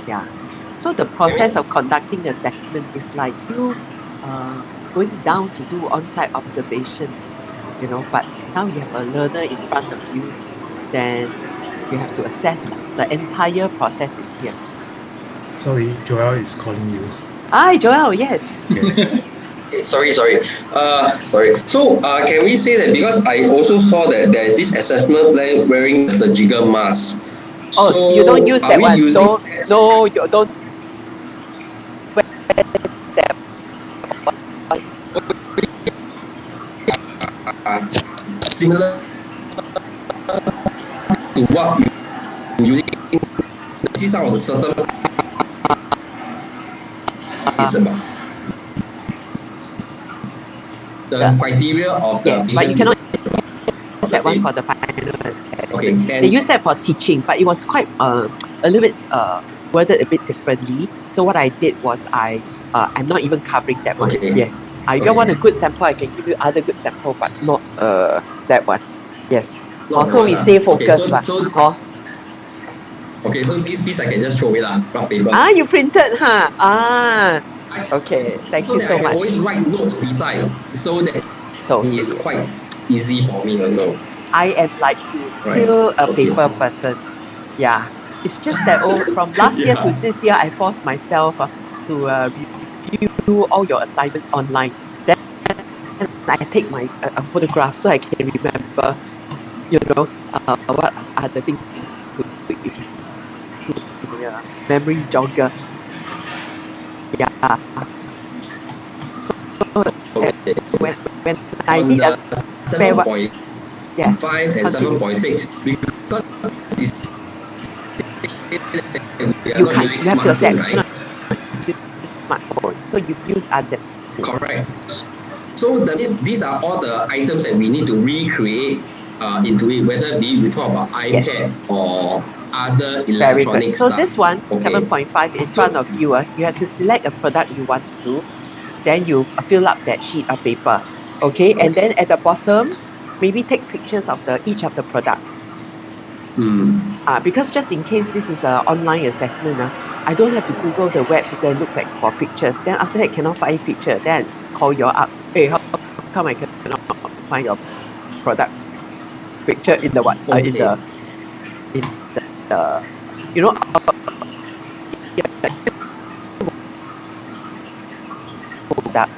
Yeah. So the process of conducting assessment is like you going down to do on-site observation, but now you have a learner in front of you, then you have to assess lah. The entire process is here. Sorry, Joel is calling you. Hi, Joel. Yes. Yeah. Sorry. So, can we say that because I also saw that there is this assessment plan wearing the surgical mask. Oh, you don't So, use are that we one. using No, no, you don't wear that similar to what you using? See some of the certain is one. about The the criteria of the yes, but you patients is cannot use about the that one same. for the final Okay, assessment. They and use that for teaching, but it was quite a little bit worded a bit differently. So what I did was I'm not even covering that one. okay, Yes. If you want okay, a good sample, I can give you other good sample, but not that one. Yes. not that So one. we stay Okay, focused lah. Oh. so this piece I can just throw away lah, rough paper. You printed, huh? Okay. Thank So you that I so can much. always write notes beside, so that is Totally. quite easy for me also. I am like you, Right. still a Okay. paper person. Yeah. It's just that from last year to Yeah. this year, I forced myself to review all your assignments online. Then I take my photograph so I can remember, what are the things to include in the memory jogger. Yeah. So Okay. when I On need a the spare one, yeah, 7.5 and continue. 7.6, because you we are You not can't. using You have to smartphone, accept. You right? cannot use smartphone, so you use others. Correct. So that means these are all the items that we need to recreate into it, whether we talk about Yes. iPad or other Very good. electronic So stuff. this one, Okay. 7.5 in front So of you, you have to select a product you want to do. Then you fill up that sheet of paper. Okay. And okay. then at the bottom, maybe take pictures of each of the product. Because just in case this is an online assessment, I don't have to Google the web to go and look back for pictures. Then after that, cannot find picture. Then call you up. Hey, how come I cannot find your product picture in the what? Okay. In the you know product.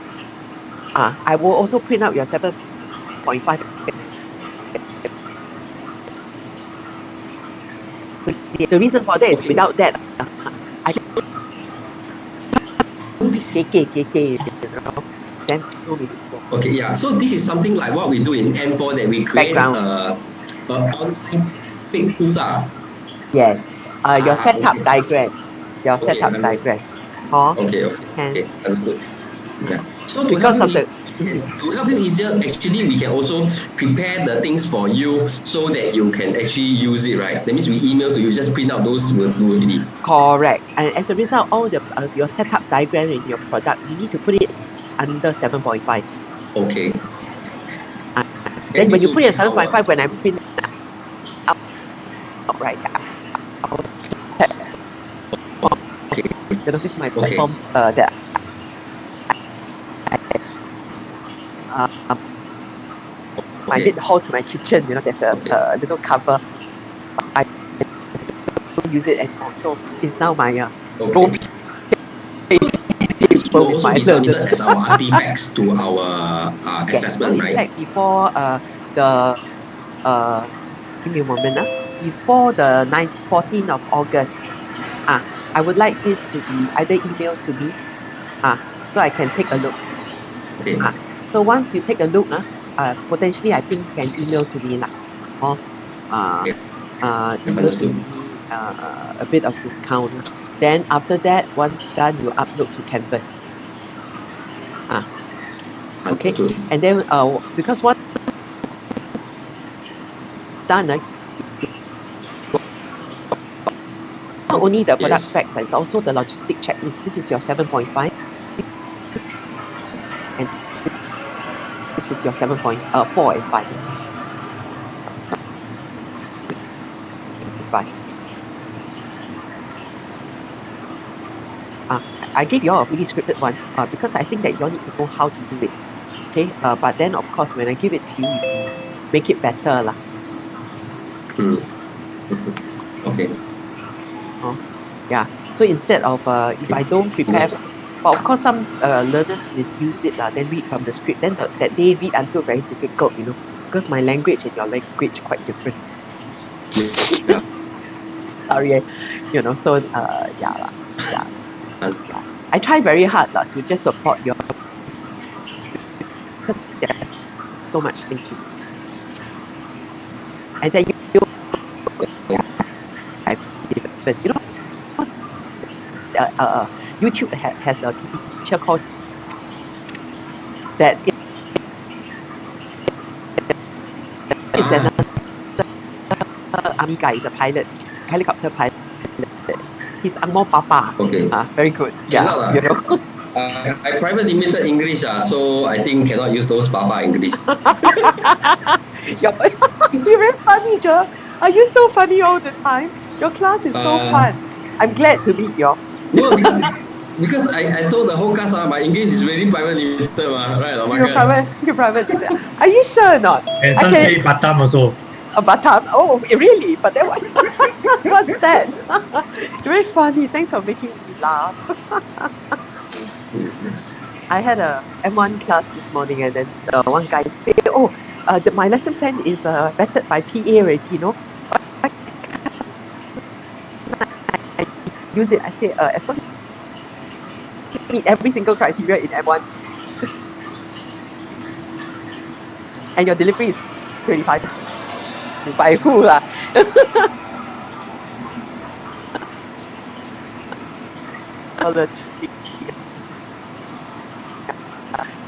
I will also print out your 7.5. The reason for that is Okay. without that, I just So this then no meaningful. okay, yeah. So this is something like what we do in M4 that we create Background. a online fake tools. Yes. Your setup Okay. diagram. Your Okay, setup diagram. Oh, can. okay, understood. Yeah. So to help Because you of the to help you easier, actually we can also prepare the things for you so that you can actually use it, right? That means we email to you, just print out those will do already. correct. And as a result, all the your setup diagram in your product, you need to put it under 7.5. Okay. Then Then when this you will put it be at 7.5, when I print out, right, this is my okay. platform that I my Okay. lead hall to my kitchen. There's Okay. a little cover. I don't use it anymore, so it's now my Okay. home So this paper will with also my be submitted learners. as our artifacts to our Yes. So assessment, in right? fact, before the give me a moment, before the 14th of August, I would like this to be either emailed to me, so I can take a look. Okay. So once you take a look, potentially I think can email to me lah, or uh, Okay. email to Understood. me a bit of discount. Then after that, once done, you upload to Canvas. Okay, Understood. and then because once it's done, not only the product Yes. specs, it's also the logistic checklist. This is your 7.5, and this is your 7.4 and 5. I gave you all a fully scripted one because I think that you all need to know how to do it. Okay, but then of course when I give it to you, you make it better lah. Hmm. Okay. Yeah. So instead of if I don't prepare, but of course some learners misuse it lah. Then read from the script. Then that they read until very difficult, because my language and your language quite different. Yeah. Sorry, So yeah lah. Yeah. I try very hard lah to just support your. There's so much things to do. And then YouTube has a feature called that is an army guy, the pilot, helicopter pilot. He's Angmo Papa. Okay. Very good. Cannot Yeah, I private limited English, so I think cannot use those Papa English. You're very funny, Joe. Are you so funny all the time? Your class is so fun. I'm glad to meet you. No, because I told the whole class my English is very private limited, right? You're private. Are you sure or not? And some say Batam also. Batam. Oh, really? But then what's that? Very funny. Thanks for making me laugh. I had a M1 class this morning, and then one guy said, "Oh, my lesson plan is vetted by PA already, I use it." I say, "As long as you meet every single criteria in M1, and your delivery is 25, by who lah?"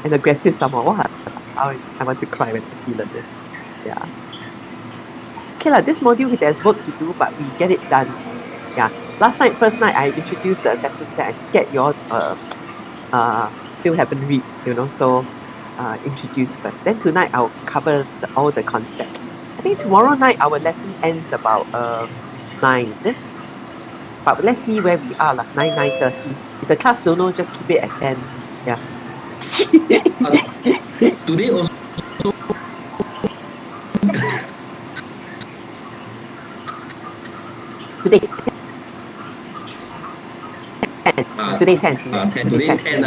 And aggressive somehow. What? I want to cry when I see like this. Yeah. Okay lah, this module there's work to do, but we get it done. Yeah. First night I introduced the assessment that I scared you all still haven't read, so introduce first. Then tonight I'll cover all the concepts. I think tomorrow night our lesson ends about 9, is it? But let's see where we are, 9:30. If the class don't know, just keep it at 10. Yeah. Today also. Today 10. Today 10.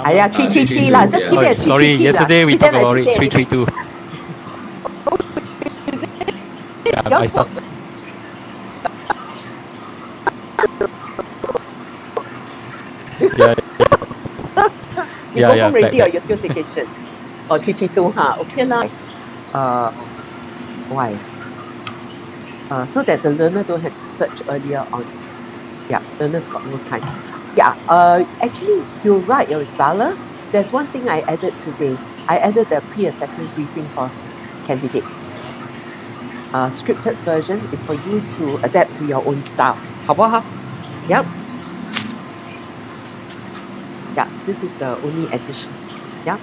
Yeah, 333 lah. Just keep it at 333. Sorry, yesterday we talked about it. 332. Yeah, I stopped. You go home back. already or you still staycation? Or 332, okay lah. Why? So that the learner don't have to search earlier on. Yeah, learners got no time. Yeah, actually you're right, Vala. There's one thing I added today. I added the pre-assessment briefing for candidate. Scripted version is for you to adapt to your own style. Yep. Yeah, this is the only addition. Yeah.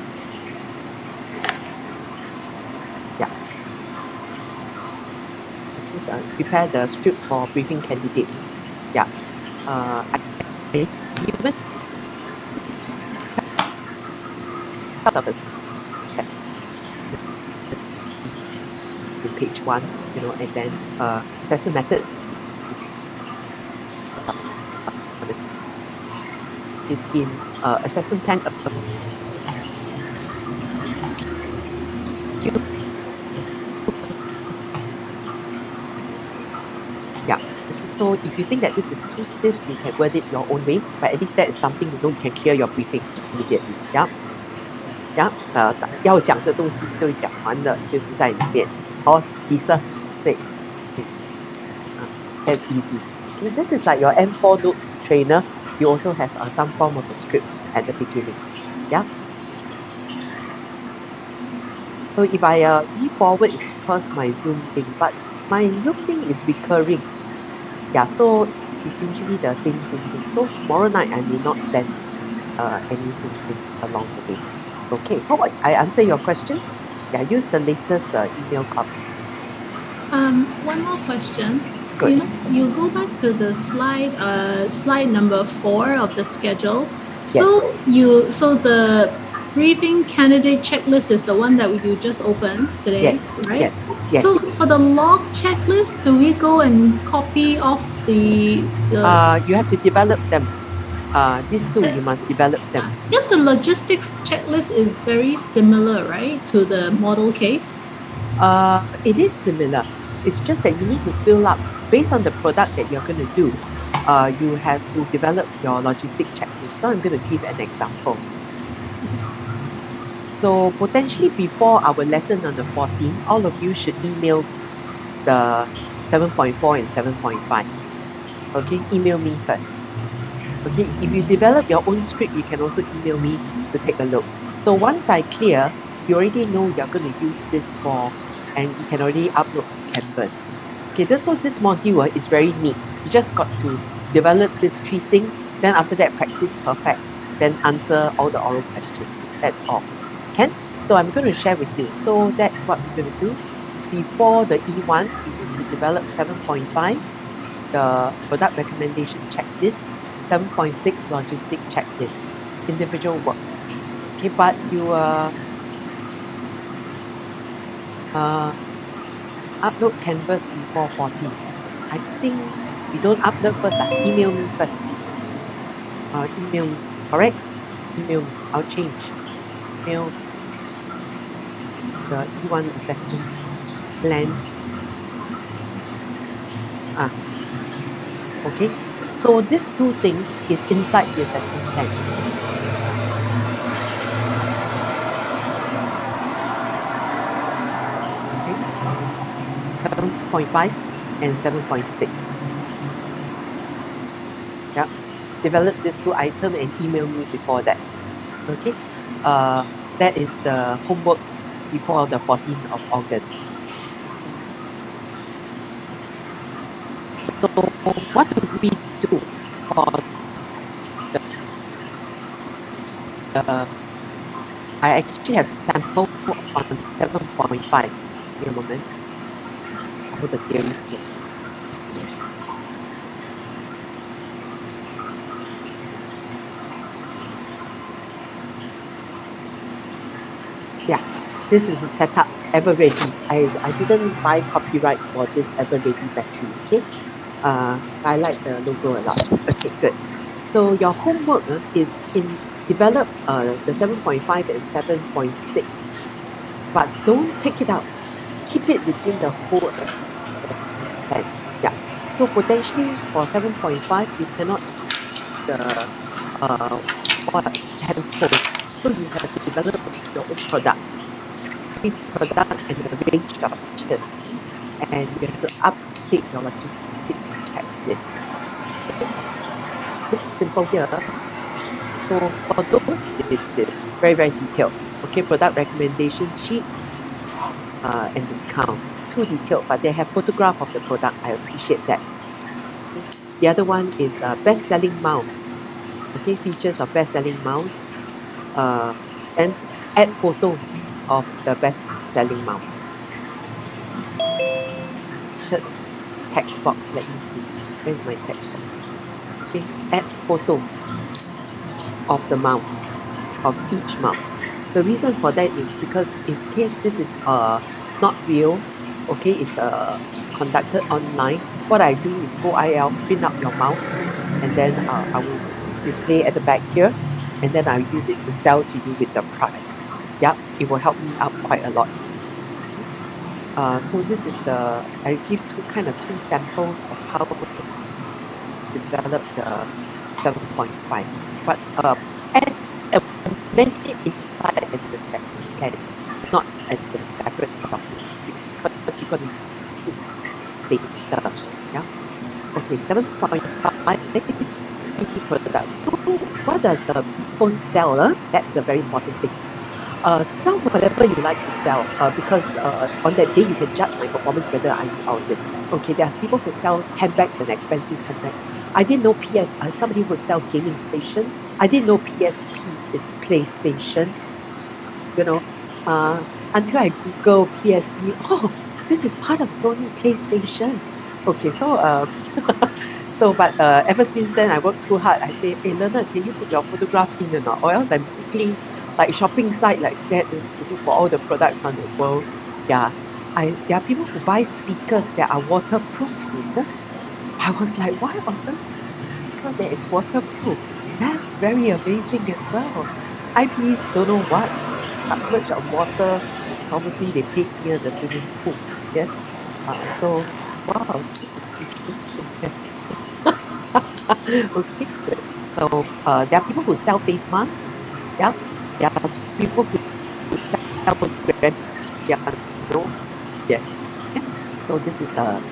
Yeah. Prepare the script for briefing candidate. Yeah. I even service in page 1, and then assessment methods is in assessment plan. Yeah. So if you think that this is too stiff, you can word it your own way. But at least that is something you can clear your briefing immediately. Yeah. Yeah. 要讲的东西都讲完了，就是在里面。好，第三，对。That's easy. This is like your M4 notes trainer. You also have some form of a script at the beginning. Yeah. So if I re-forward, it's because my Zoom thing, but my Zoom thing is recurring. Yeah, so it's usually the same Zoom thing. So tomorrow night I may not send any Zoom thing along the way. Okay, how about I answer your question? Yeah, use the latest email copy. One more question. Good. You go back to the slide number 4 of the schedule. So the briefing candidate checklist is the one that you just opened today, Yes, right? yes. So for the log checklist, do we go and copy off the You have to develop them. These two, you must develop them. Yes, the logistics checklist is very similar, right, to the model case? It is similar. It's just that you need to fill up based on the product that you're going to do. You have to develop your logistic checklist. So I'm going to give an example. So potentially before our lesson on the 14th, all of you should email the 7.4 and 7.5. Okay, email me first. Okay, if you develop your own script, you can also email me to take a look. So once I clear, you already know you're going to use this for, and you can already upload to Canvas. Okay, so this module is very neat. You just got to develop these 3 things, then after that practice perfect, then answer all the oral questions. That's all. Can? So I'm going to share with you. So that's what we're going to do. Before the E1, you need to develop 7.5, the product recommendation checklist, 7.6 logistic checklist, individual work. Okay, but you upload Canvas before 14. I think you don't upload first. Email me first. Email me, correct? Email me. I'll change. Email the E1 assessment plan. Okay. So this 2 thing is inside the assessment plan. Okay. 7.5 and 7.6. Yeah. Develop these 2 items and email me before that. Okay. That is the homework before the 14th of August. So what do we do for the I actually have sample on 7.5. Give me a moment. For the theories here. Yeah, this is a setup Everready. I didn't buy copyright for this Everready battery, okay? I like the logo a lot. Okay, good. So your homework is in develop the 7.5 and 7.6, but don't take it out. Keep it within the whole assessment plan. Yeah. So potentially for 7.5, you cannot use the sample. So you have to develop your own product, product and a range of features, and you have to update your logistic checklist. Okay. Simple here. So for those did this, very detailed. Okay, product recommendation sheets and discount. Too detailed, but they have photograph of the product. I appreciate that. Okay. The other one is best-selling mouse. Okay, features of best-selling mouse. And add photos of the best-selling mouse. So text box. Let me see. Where's my text box? Okay, add photos of the mouse, of each mouse. The reason for that is because in case this is not real, okay, it's conducted online, what I do is go IL, print out your mouse, and then I will display at the back here, and then I'll use it to sell to you with the price. Yeah, it will help me out quite a lot. So this is I give two samples of how to develop the 7.5. But add amend it inside as the assessment plan, not as a separate document, because you're going to use it later. Yeah. Okay, 7.5 product. So what does people sell? That's a very important thing. Sell whatever you like to sell, because on that day you can judge my performance whether I'm on this. Okay, there's people who sell handbags and expensive handbags. I didn't know somebody who sell gaming station. I didn't know PSP is PlayStation. You know, until I Google PSP, oh, this is part of Sony PlayStation. Okay, so so but ever since then I worked too hard. I say, hey Leonard, can you put your photograph in or not? Or else I'm quickly like shopping site like that to look for all the products on the world. Yeah. There are people who buy speakers that are waterproof, you know. I was like, why on earth a speaker that is waterproof? That's very amazing as well. IP don't know what much of water probably they paid near the swimming pool. Yes. So wow, this is interesting. Yes. Okay, good. So there are people who sell face masks. Yeah. There are people who sell brand piano. Yes. Yeah. So this is a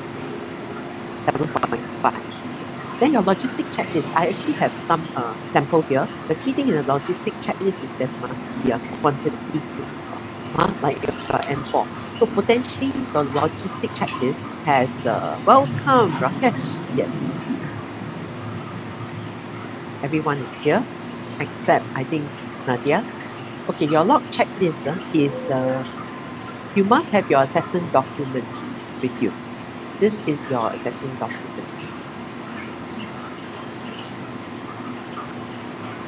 7.5. Then your logistic checklist. I actually have some sample here. The key thing in the logistic checklist is there must be a quantity, like M4. So potentially the logistic checklist has welcome Rakesh. Yes, everyone is here except I think Nadia. Okay, your log checklist is you must have your assessment documents with you. This is your assessment documents.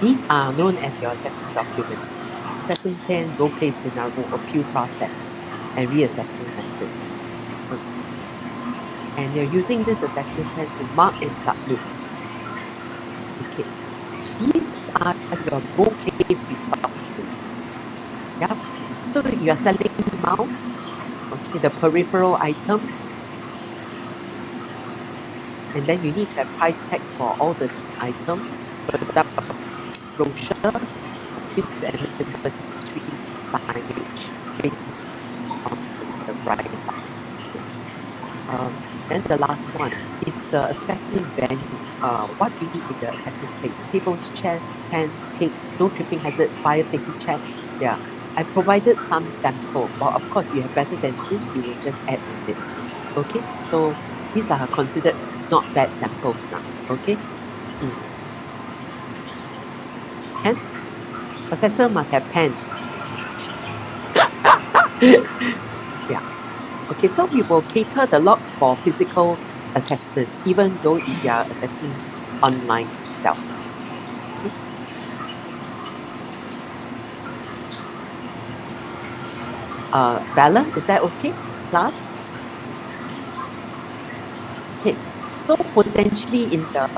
These are known as your assessment documents. Assessment plan, role play scenario, appeal process, and reassessment methods. Okay. And you're using this assessment plan to mark and submit. Okay. These are your role play resources. Yeah. So you're selling mouse, okay, the peripheral item, and then you need to have price tags for all the items, product brochure, with the industry signage based on the right. Then the last one is the assessment venue. What we need in the assessment place: tables, chairs, pen, tape, no tripping hazard, fire safety check. Yeah, I provided some sample. But of course, you have better than this, you will just add with it. Okay, so these are considered not bad samples now. Okay. Pen. Assessor must have pen. Yeah. Okay, so we will cater the log for physical assessment, even though if you are assessing online itself. Okay. Bella, is that okay? Class? Okay. So potentially in the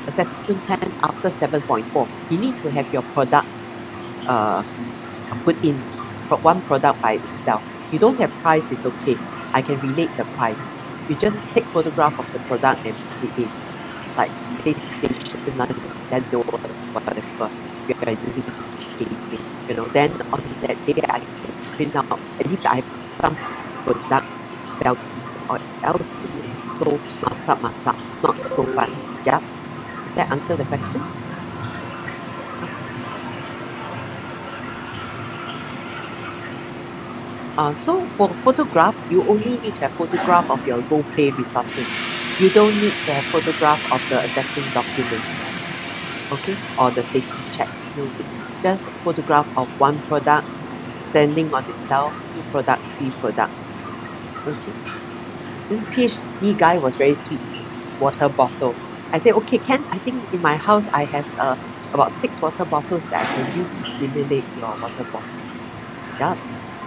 assessment plan after 7.4, you need to have your product put in for one product by itself. You don't have price, it's okay. I can relate the price. You just take photograph of the product and put it in. Like PlayStation, Nintendo, whatever you are using gaming. You know, then on that day I can print out, at least I have some product to sell, or else it is so masak, not so fun. Yeah. Does that answer the question? So for photograph, you only need to have photograph of your role play resources. You don't need to have photograph of the assessment documents, okay, or the safety check. No need. Just photograph of one product standing on itself, two product, three product. Okay. This PhD guy was very sweet. Water bottle. I said, okay, Ken, I think in my house I have about 6 water bottles that I can use to simulate your water bottle. Yeah.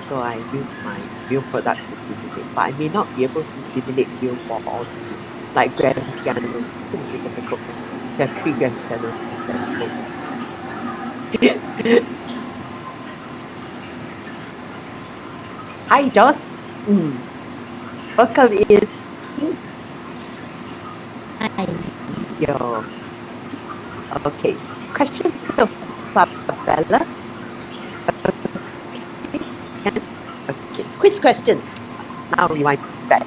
So I use my real product to simulate, but I may not be able to simulate real for all of you. Like grand pianos, it's going to be difficult. There are 3 grand pianos. Hi, Joss. Welcome in. Hi. Yo. Okay. Question to Bella. Okay. Quiz question. Now rewind back.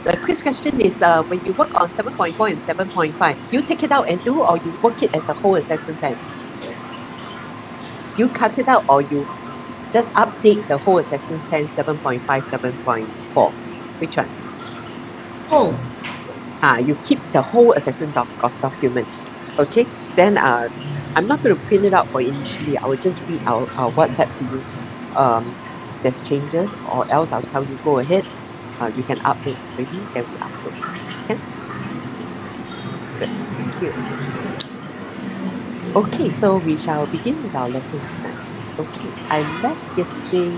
The quiz question is when you work on 7.4 and 7.5, you take it out and do, or you work it as a whole assessment plan? You cut it out, or you just update the whole assessment plan 7.5, 7.4? Which one? Oh, You keep the whole assessment document. Okay, then I'm not going to print it out for initially. I will just read our WhatsApp to you. There's changes, or else I'll tell you go ahead. you can upload maybe, then we upload. Okay? Good. Thank you. Okay, so we shall begin with our lesson tonight. Okay, I left yesterday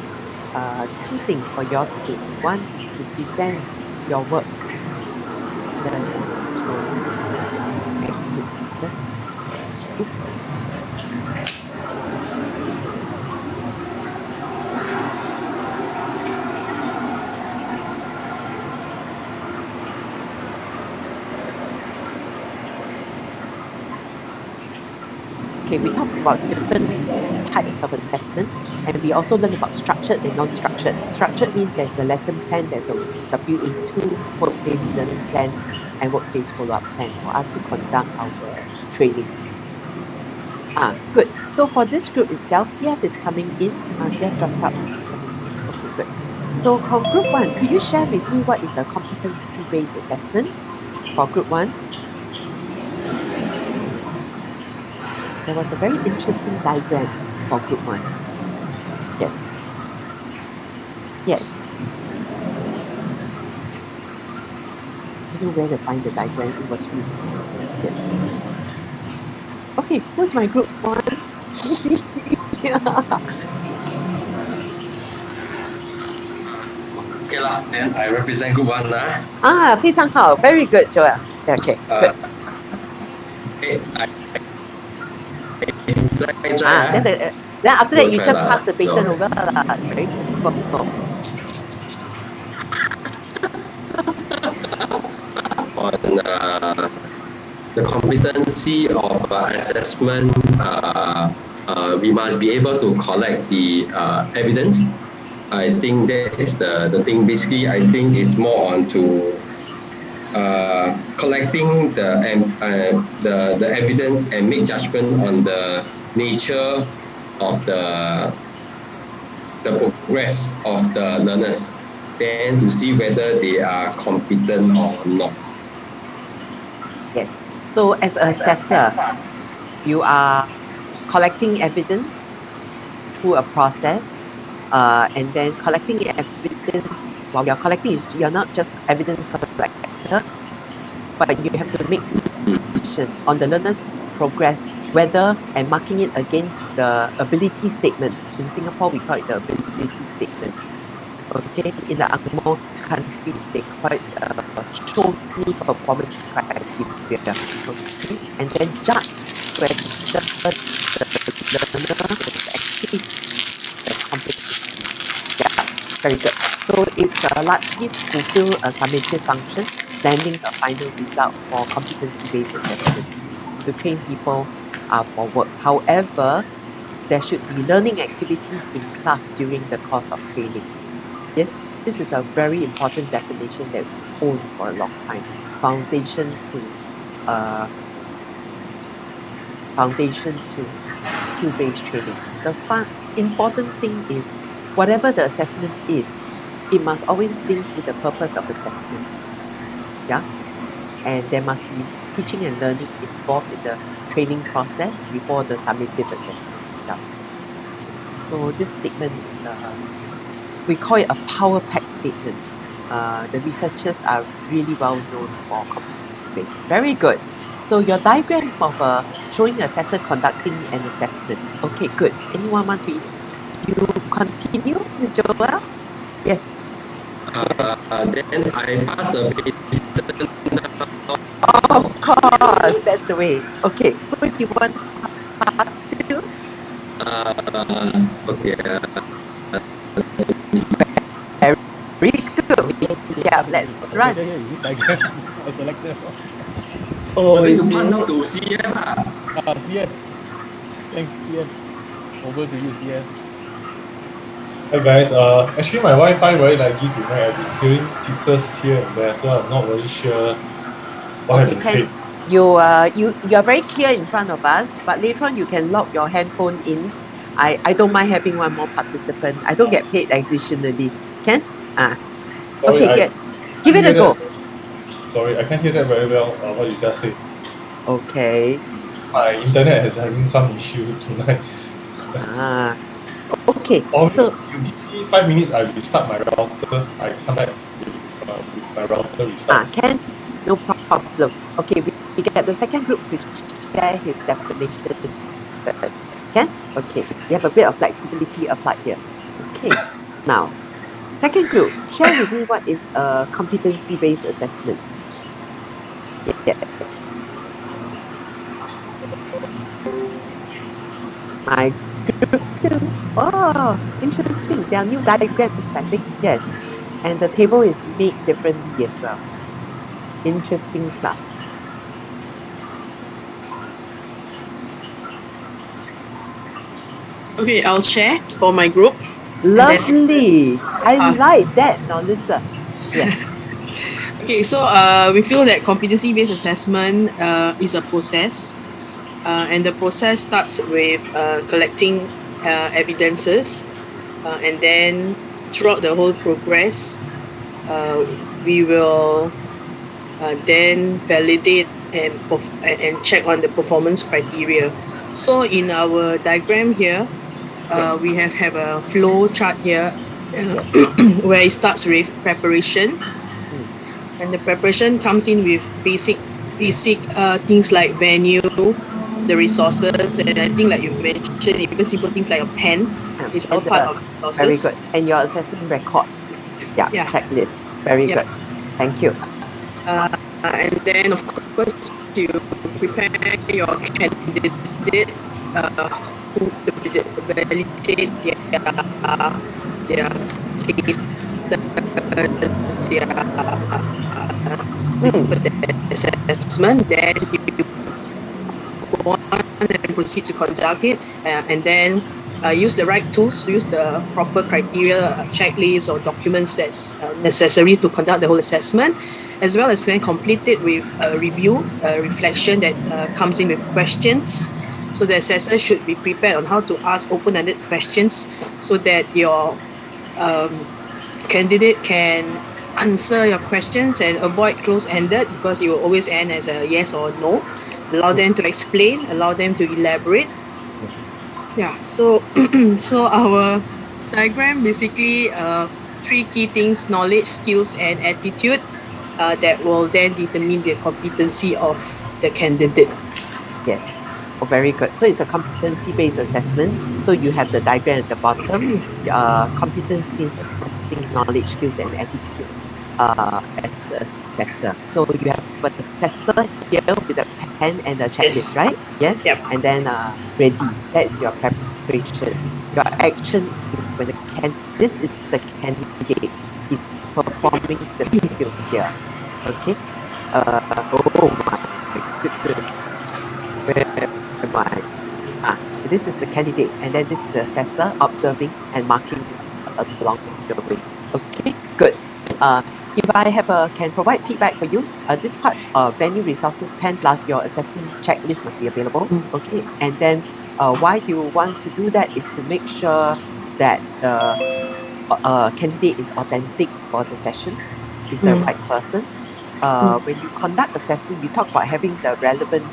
two things for you all to do. One is to present your work. Just exit this. Oops. Okay, we talked about different types of assessment, and we also learned about structured and non-structured. Structured means there's a lesson plan, there's a WA2 workplace learning plan, and workplace follow-up plan for us to conduct our training. Good. So for this group itself, CF is coming in. CF dropped up. Okay, good. So for group 1, could you share with me what is a competency-based assessment for group 1? There was a very interesting diagram for group 1. Yes. Yes. I don't know where to find the diagram. It was really yes. Okay, who's my group 1? Okay lah, then I represent group 1 lah. 非常好 very good, Joel. Okay, good. Then after that, you just pass the baton over. Very simple. On the competency of assessment, we must be able to collect the evidence. I think that is the thing. Basically, I think it's more on to collecting the evidence and make judgment on the nature of the progress of the learners, then to see whether they are competent or not. Yes. So as an assessor, you are collecting evidence through a process, and then collecting evidence. While you're collecting, you're not just evidence collector, but you have to make decision on the learner's progress, whether and marking it against the ability statements. In Singapore, we call it the ability statements. Okay, in the Angmo country, they call it show me performance criteria. Okay, and then judge whether the learner is actually the competency. Yeah, very good. So it's largely to fulfill a summative function, landing a final result for competency-based assessment to train people for work. However, there should be learning activities in class during the course of training. Yes, this is a very important definition that we own for a long time. Foundation to skill-based training. The important thing is, whatever the assessment is, it must always link to the purpose of assessment. Yeah, and there must be teaching and learning involved in the training process before the summative assessment itself. So this statement is we call it a power-packed statement. The researchers are really well known for competency-based. Very good. So your diagram of showing the assessor conducting an assessment. Okay, good. Anyone want to continue with Joel? Yes. Then I pass the baton. Of course, that's the way. Okay, who do you want to pass to? Okay. Very good. Yeah, let's run. This diagram, I selected. Oh, you is pass it? now to CF. CF. Thanks, CF. Over to you, CF. Hi guys, actually my Wi-Fi very laggy tonight. I've been hearing pieces here and there, so I'm not really sure what has been said. You are very clear in front of us, but later on you can log your handphone in. I don't mind having one more participant. I don't get paid additionally. Can? Sorry, Okay, give it a go. Sorry, I can't hear that very well, what you just said. Okay. My internet is having some issue tonight. Okay. Or So you give me 5 minutes, I will start my router. I come back. with my router restart. Can, no problem. Okay, we get the second group to share his definition. Can? Okay, we have a bit of flexibility applied here. Okay, now, second group, share with me what is a competency-based assessment. Yes. My group two. Oh, interesting. There are new diagrams, I think. Yes. And the table is made differently as well. Interesting stuff. Okay, I'll share for my group. Lovely. I like that, Nolissa. Yes. Okay, so we feel that competency-based assessment is a process, and the process starts with collecting evidences, and then throughout the whole progress, we will then validate and check on the performance criteria. So in our diagram here, we have a flow chart here where it starts with preparation, and the preparation comes in with basic things like venue, the resources, and I think like you mentioned, even simple things like a pen is all part of resources. Very good. And your assessment records. Yeah. Checklist. Very good. Thank you. And then of course you prepare your candidate who validate their assessment. Then you go on and proceed to conduct it, and then use the right tools, use the proper criteria, checklist or documents that's necessary to conduct the whole assessment, as well as then complete it with a review, reflection that comes in with questions. So the assessor should be prepared on how to ask open-ended questions so that your candidate can answer your questions and avoid close-ended, because it will always end as a yes or no. Allow them to explain, allow them to elaborate. Yeah, so so our diagram basically three key things: knowledge, skills, and attitude that will then determine the competency of the candidate. Yes. Oh, very good. So it's a competency-based assessment. So you have the diagram at the bottom. Competence means assessing knowledge, skills, and attitude as an assessor. So you have an assessor here with a pen and a checklist, right? Yes. Yep. And then ready. That's your preparation. Your action is when this is the candidate. He's performing the skills here. Okay. Oh my goodness. Where am I? This is the candidate, and then this is the assessor observing and marking along the way. Okay, good. If I can provide feedback for you, this part, venue, resources, pen plus your assessment checklist must be available. Okay, and then why you want to do that is to make sure that the candidate is authentic for the session, is the right person. When you conduct assessment, you talk about having the relevant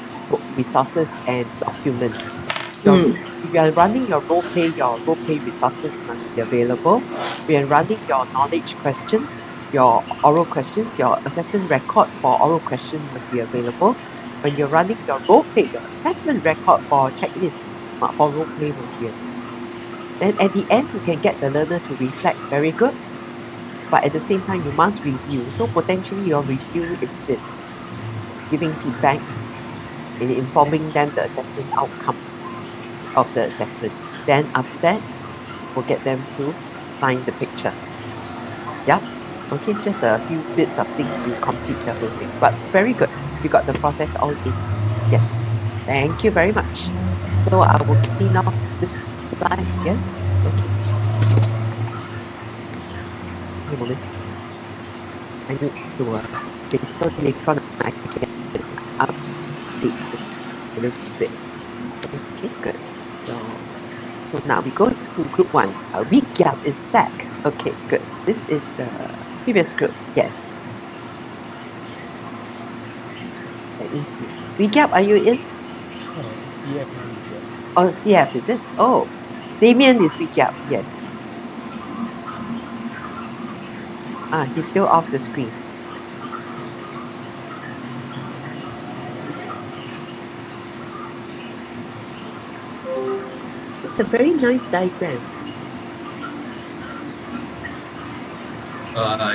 resources and documents. If you are running your role play resources must be available. When you are running your knowledge question, your oral questions, your assessment record for oral questions must be available. When you're running your role play, your assessment record for checklist for role play must be available. Then at the end, you can get the learner to reflect. Very good. But at the same time, you must review. So potentially your review is this: giving feedback and informing them the assessment outcome of the assessment. Then after that, we'll get them to sign the picture. Yeah. Okay, it's just a few bits of things you complete the whole thing. But very good. You got the process all in. Yes. Thank you very much. So I will clean off this slide. Yes. Okay. Wait a moment. I need to okay, so later on I can update this a little bit. Okay, good. So now we go to group 1. Recap is back. Okay, good. This is the previous group. Yes. Let me see. Recap, are you in? CF. Oh, CF, is it? Oh, Damien is recap. Yes. He's still off the screen. It's a very nice diagram.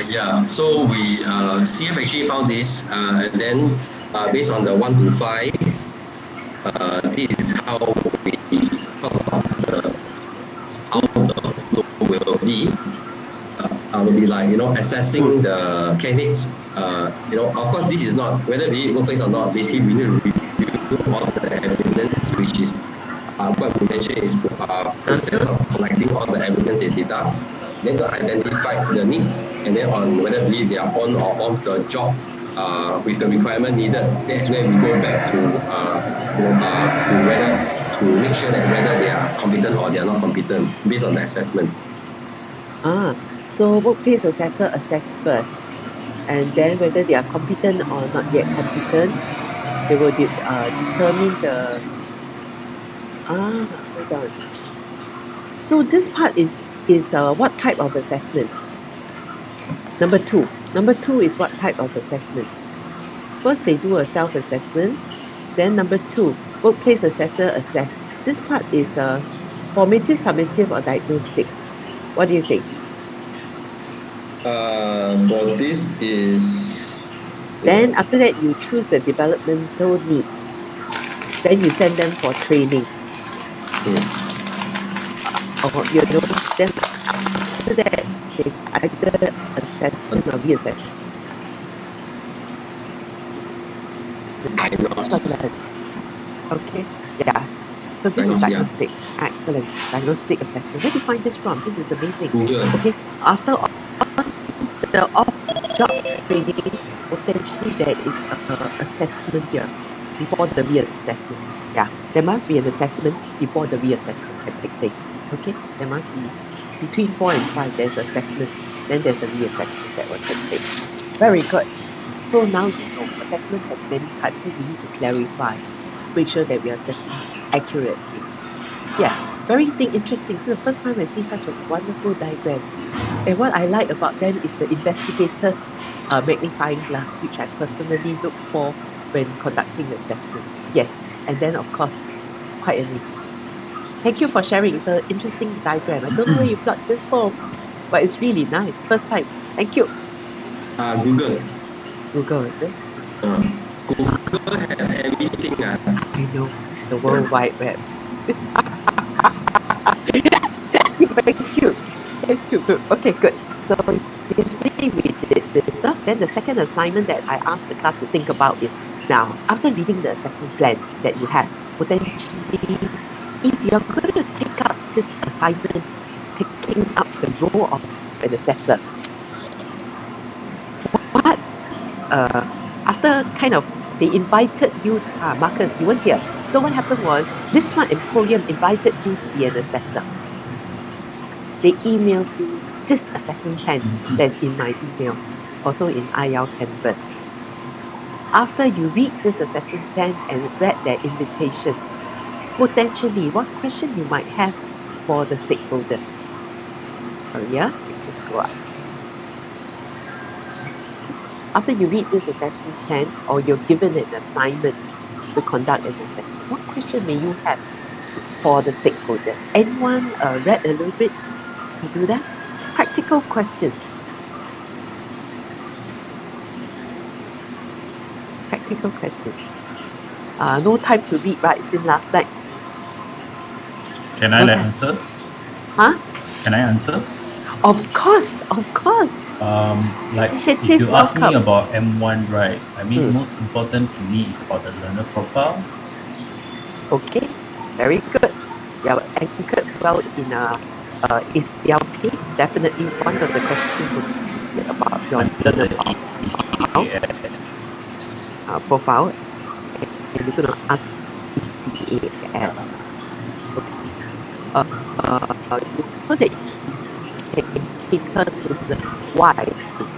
Yeah, so we CF actually found this, and then based on the 1 to 5, this is how we talk about how the flow will be. Will be like, assessing the candidates. Of course, this is not whether be it workplace or not. Basically, we need to review all the evidence, which is what we mentioned is process of collecting all the evidence and data, then to identify the needs, and then on whether be they are on or off the job with the requirement needed. That's where we go back to to make sure that whether they are competent or they are not competent based on the assessment. So workplace assessor assess first, and then whether they are competent or not yet competent, they will determine the. Hold on. So this part is what type of assessment? Number two. Number two is what type of assessment? First, they do a self-assessment. Then number two, workplace assessor assess. This part is formative, summative, or diagnostic. What do you think? For this is. Then after that, you choose the developmental needs. Then you send them for training. Or then after that, they either assessment or reassessment. Okay, yeah. So this is diagnostic. Excellent. Diagnostic assessment. Where do you find this from? This is amazing. Google. Okay. After the off-job training, potentially there is an assessment here before the reassessment. Yeah, there must be an assessment before the reassessment can take place. Okay, there must be between 4 and 5. There's assessment, then there's a reassessment that will take place. Very good. So now assessment has many types, so we need to clarify, make sure that we are assessing accurately. Yeah, very interesting. So the first time I see such a wonderful diagram. And what I like about them is the investigators' magnifying glass, which I personally look for when conducting assessment. Yes, and then of course, quite amazing. Thank you for sharing. It's an interesting diagram. I don't know where you got this from, but it's really nice. First time. Thank you. Google. Google, is it? Google have everything. I know. The World Wide Web. Very cute. Very cute. Good. Okay, good. So yesterday we did this. Then the second assignment that I asked the class to think about is, now, after reading the assessment plan that you have, potentially, if you're going to take up this assignment, taking up the role of an assessor, what, after kind of, they invited you, Marcus, you weren't here. So what happened was, Lismart Emporium invited you to be an assessor. They emailed you this assessment plan that's in my email, also in IEL Canvas. After you read this assessment plan and read their invitation, potentially what question you might have for the stakeholders? Yeah, let's go up. After you read this assessment plan or you're given an assignment to conduct an assessment, what question may you have for the stakeholders? Anyone read a little bit to do that? Practical questions. Practical questions. No time to read, right? It's in last night. Can I answer? Huh? Can I answer? Of course, of course. Like if you ask me about M1, right? I mean, most important to me is about the learner profile. Okay, very good. Yeah, anchored well in ECLP. Definitely one of the questions would be about your learner profile. And you're going to ask ECAS. So that you can cater to the why.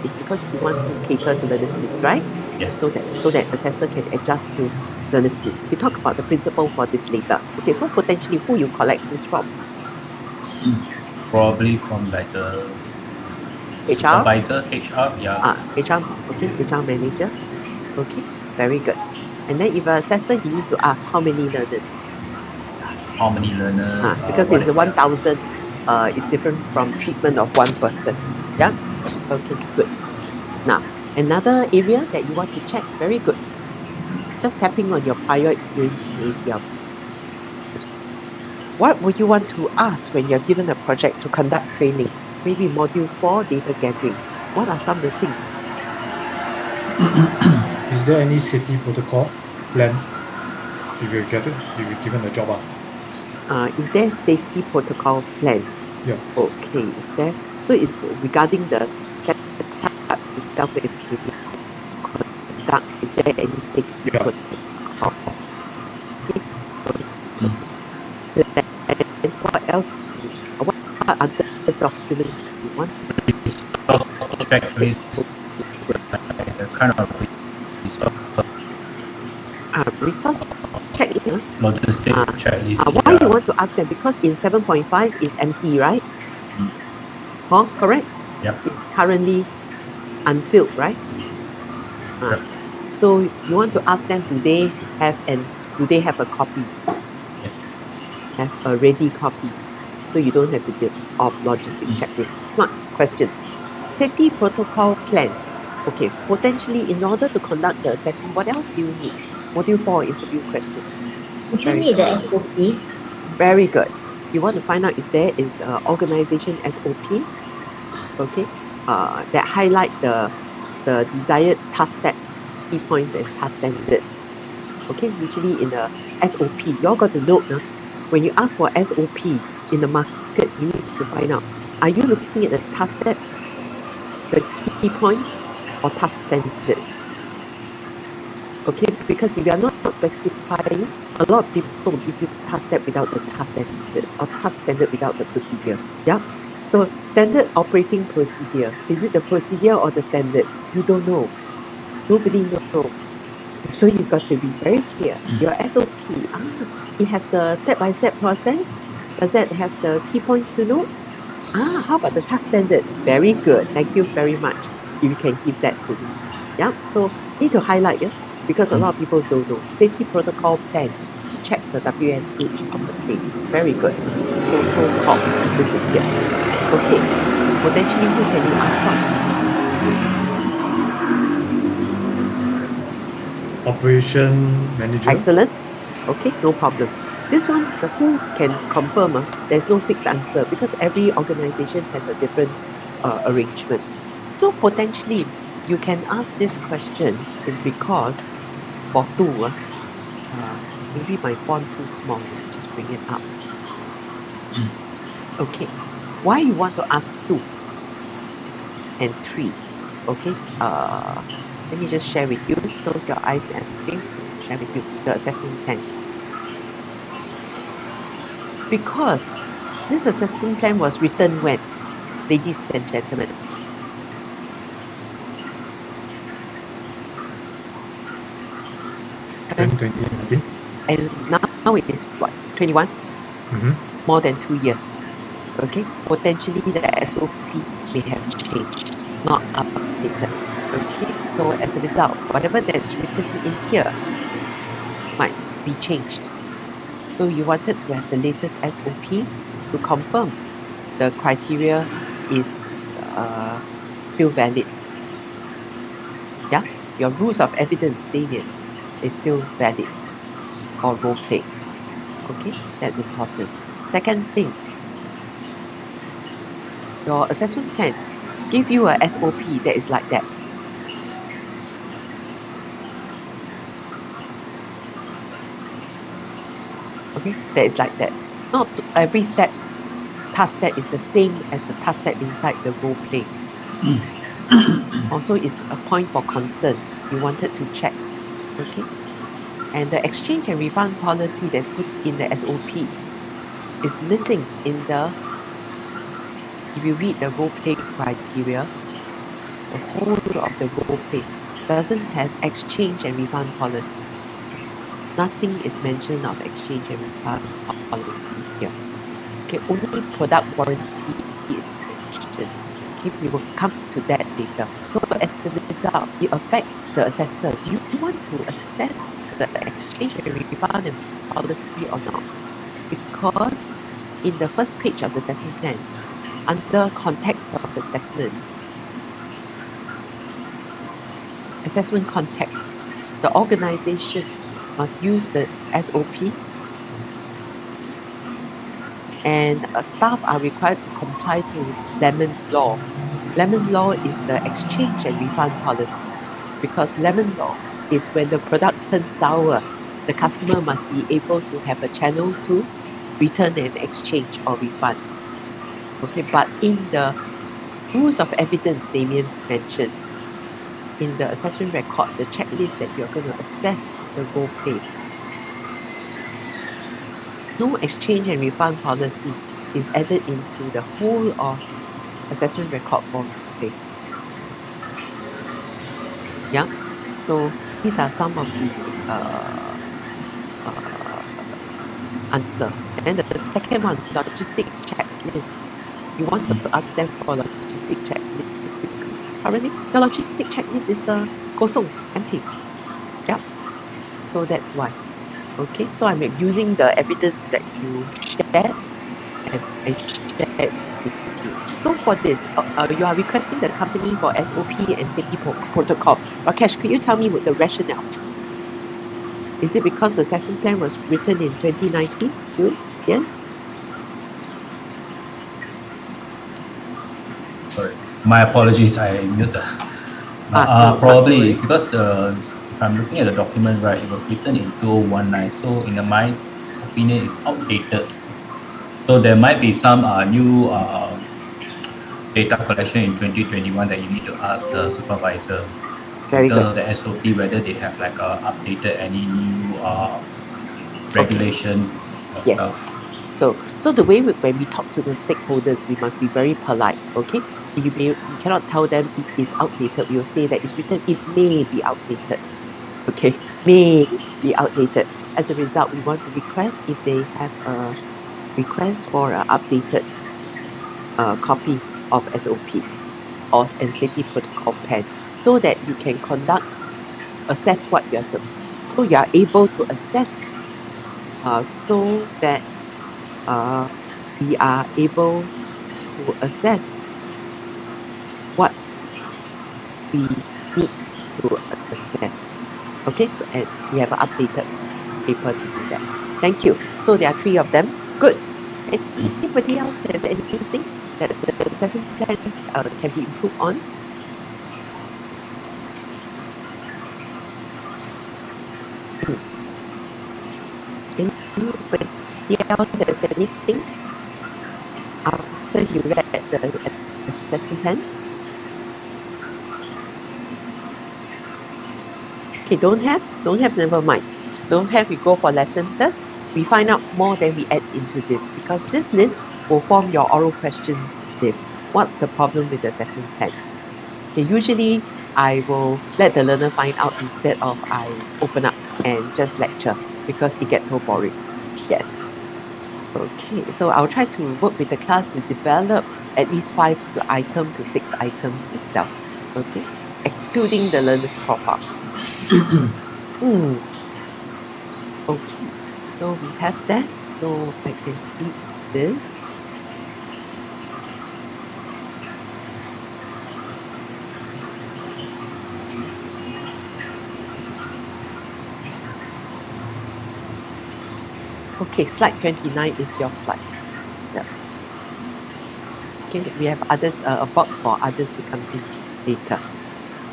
It's because you want to cater to the needs, right? Yes. So that assessor can adjust to the needs. We talk about the principle for this later. Okay, so potentially who you collect this from? Probably from like the HR? Supervisor, HR, yeah. HR, okay, HR manager. Okay, very good. And then if a assessor, you need to ask how many learners. How many learners? Because what it's 1,000, it's different from treatment of one person. Yeah? Okay, good. Now, another area that you want to check, very good. Just tapping on your prior experience in ACL. What would you want to ask when you're given a project to conduct training? Maybe module 4, data gathering. What are some of the things? Is there any safety protocol plan if you get it, if you're given the job? Is there safety protocol plan? Yeah. Okay, is there? So it's regarding the setup itself. If you conduct, is there any safety Yeah. protocol? And what else? What other documents you want? checklist, kind of Resource checklist. logistic checklist. Why you want to ask them? Because in 7.5 is empty, right? Correct? Yep. It's currently unfilled, right? Yep. So you want to ask them, do they have a copy? Yep. Have a ready copy. So you don't have to give of logistic checklist. Smart question. Safety protocol plan. Okay, potentially in order to conduct the assessment, what else do you need? Module 4 interview question. Would you need the SOP? Very good. You want to find out if there is organization SOP, okay, that highlight the desired task step, key points and task standards. Okay, usually in the SOP, you all got to note when you ask for SOP in the market, you need to find out, are you looking at the task steps, the key points, or task standards? Okay, because if you are not specifying, a lot of people will give you task step without the task standard or task standard without the procedure. Yeah. So standard operating procedure, is it the procedure or the standard? You don't know. Nobody knows. So you've got to be very clear. Your SOP, it has the step-by-step process. Does that have the key points to note? How about the task standard? Very good. Thank you very much. If you can give that to me. Yeah. So need to highlight, because a lot of people don't know. Safety protocol plan. Check the WSH of the place. Very good. Protocol. This is here. Okay. Potentially, who can you ask from? Operation manager. Excellent. Okay, no problem. This one, the who can confirm, there's no fixed answer because every organization has a different arrangement. So potentially, you can ask this question is because for 2, maybe my font too small, just bring it up. Okay, why you want to ask 2 and 3? Okay, let me just share with you, close your eyes and share with you the assessment plan. Because this assessment plan was written when, ladies and gentlemen? And 2019. And now it is what, 21? More than 2 years. Okay, potentially the SOP may have changed, not updated. Okay, so as a result, whatever that's written in here might be changed. So you wanted to have the latest SOP to confirm the criteria is still valid. Yeah, your rules of evidence stated is still valid or role play. Okay, that's important. Second thing, your assessment plan give you a SOP that is like that. Okay, that is like that. Not every step, task step is the same as the task step inside the role play. Also, it's a point for concern. You wanted to check. Okay, and the exchange and refund policy that's put in the SOP is missing in the. If you read the role play criteria, the whole of the role play doesn't have exchange and refund policy. Nothing is mentioned of exchange and refund policy here. Okay, only product warranty is mentioned. Okay, we will come to that later. So as a result, it affects the assessor. Do you want to assess the exchange and refund policy or not? Because in the first page of the assessment plan, under context of assessment context, the organization must use the SOP, and staff are required to comply to Lemon Law. Lemon Law is the exchange and refund policy, because Lemon Law is when the product turns sour, the customer must be able to have a channel to return and exchange or refund. Okay, but in the rules of evidence Damien mentioned, in the assessment record, the checklist that you're going to assess the role play, no exchange and refund policy is added into the whole of assessment record for role play. Yeah, so these are some of the answer. Then the second one, logistic checklist. You want to ask them for logistic checklist because currently the logistic checklist is kosong, empty. Yeah, so that's why. Okay, so I'm using the evidence that you shared and shared with you. So for this, you are requesting the company for SOP and safety protocol. Rakesh, could you tell me what the rationale? Is it because the assessment plan was written in 2019, June? Yes? Sorry, my apologies. I muted. No, Probably because if I'm looking at the document, right, it was written in 2019. So in my opinion, it's outdated. So there might be some new data collection in 2021 that you need to ask the supervisor. Very in terms good. of the SOP, whether they have like updated any new regulation or Yes. stuff. So the way when we talk to the stakeholders, we must be very polite, okay? We cannot tell them it is outdated. We will say that it's written, it may be outdated, okay? May be outdated. As a result, we want to request if they have a request for an updated copy of SOP or and safety protocol plan, so that you can assess what you're so you are able to assess, so that we are able to assess what we need to assess. Okay, so and we have an updated paper to do that. Thank you. So there are 3 of them. Good. Anybody else has anything that the assessment plan can be improved on? Anybody else has anything after you read the assessment plan? Okay, don't have, never mind. Don't have, we go for lesson first. We find out more, then we add into this, because this list will form your oral question list. What's the problem with the assessment plan? Okay, usually I will let the learner find out instead of I open up and just lecture, because it gets so boring. Yes. Okay, so I'll try to work with the class to develop at least 5 items to 6 items itself. Okay, excluding the learner's profile. Okay, so we have that. So I can read this. Okay, slide 29 is your slide. Yeah. Okay, we have others, a box for others to come in later.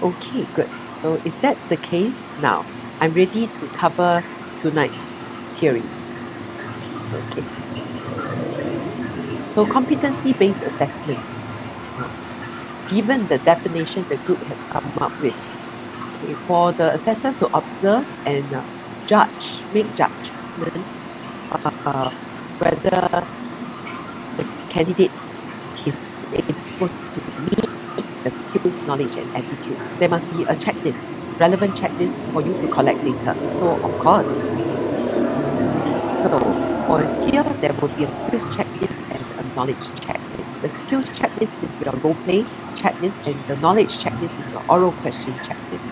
Okay, good. So if that's the case, now I'm ready to cover tonight's theory. Okay. So competency-based assessment. Given the definition the group has come up with, okay, for the assessor to observe and make judgment whether the candidate is able to meet the skills, knowledge, and attitude. There must be a checklist, relevant checklist for you to collect later. So, of course, so for here, there will be a skills checklist and a knowledge checklist. checklists. The skills checklist is your role play checklist, and the knowledge checklist is your oral question checklist.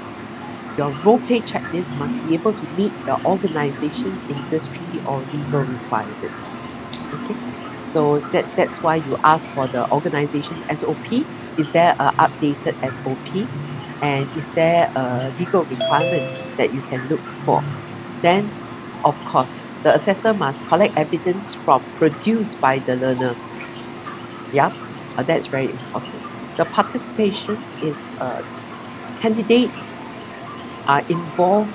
Your role play checklist must be able to meet the organization, industry, or legal requirement. Okay, so that's why you ask for the organization SOP. Is there an updated SOP? And is there a legal requirement that you can look for? Then, of course, the assessor must collect evidence from produced by the learner. Yeah, that's very important. The participation is candidate are involved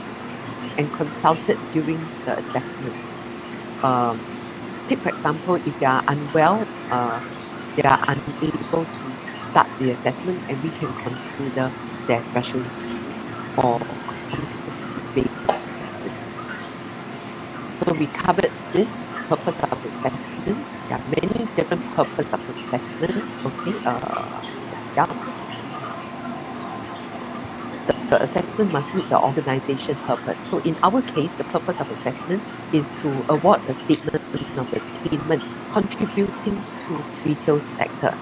and consulted during the assessment. Take for example, if they are unwell, they are unable to start the assessment, and we can consider their special needs or competency-based assessment. So we covered this purpose of assessment. There are many different purposes of assessment. Okay, yeah. The assessment must meet the organization purpose. So in our case, the purpose of assessment is to award a statement of attainment contributing to retail sector.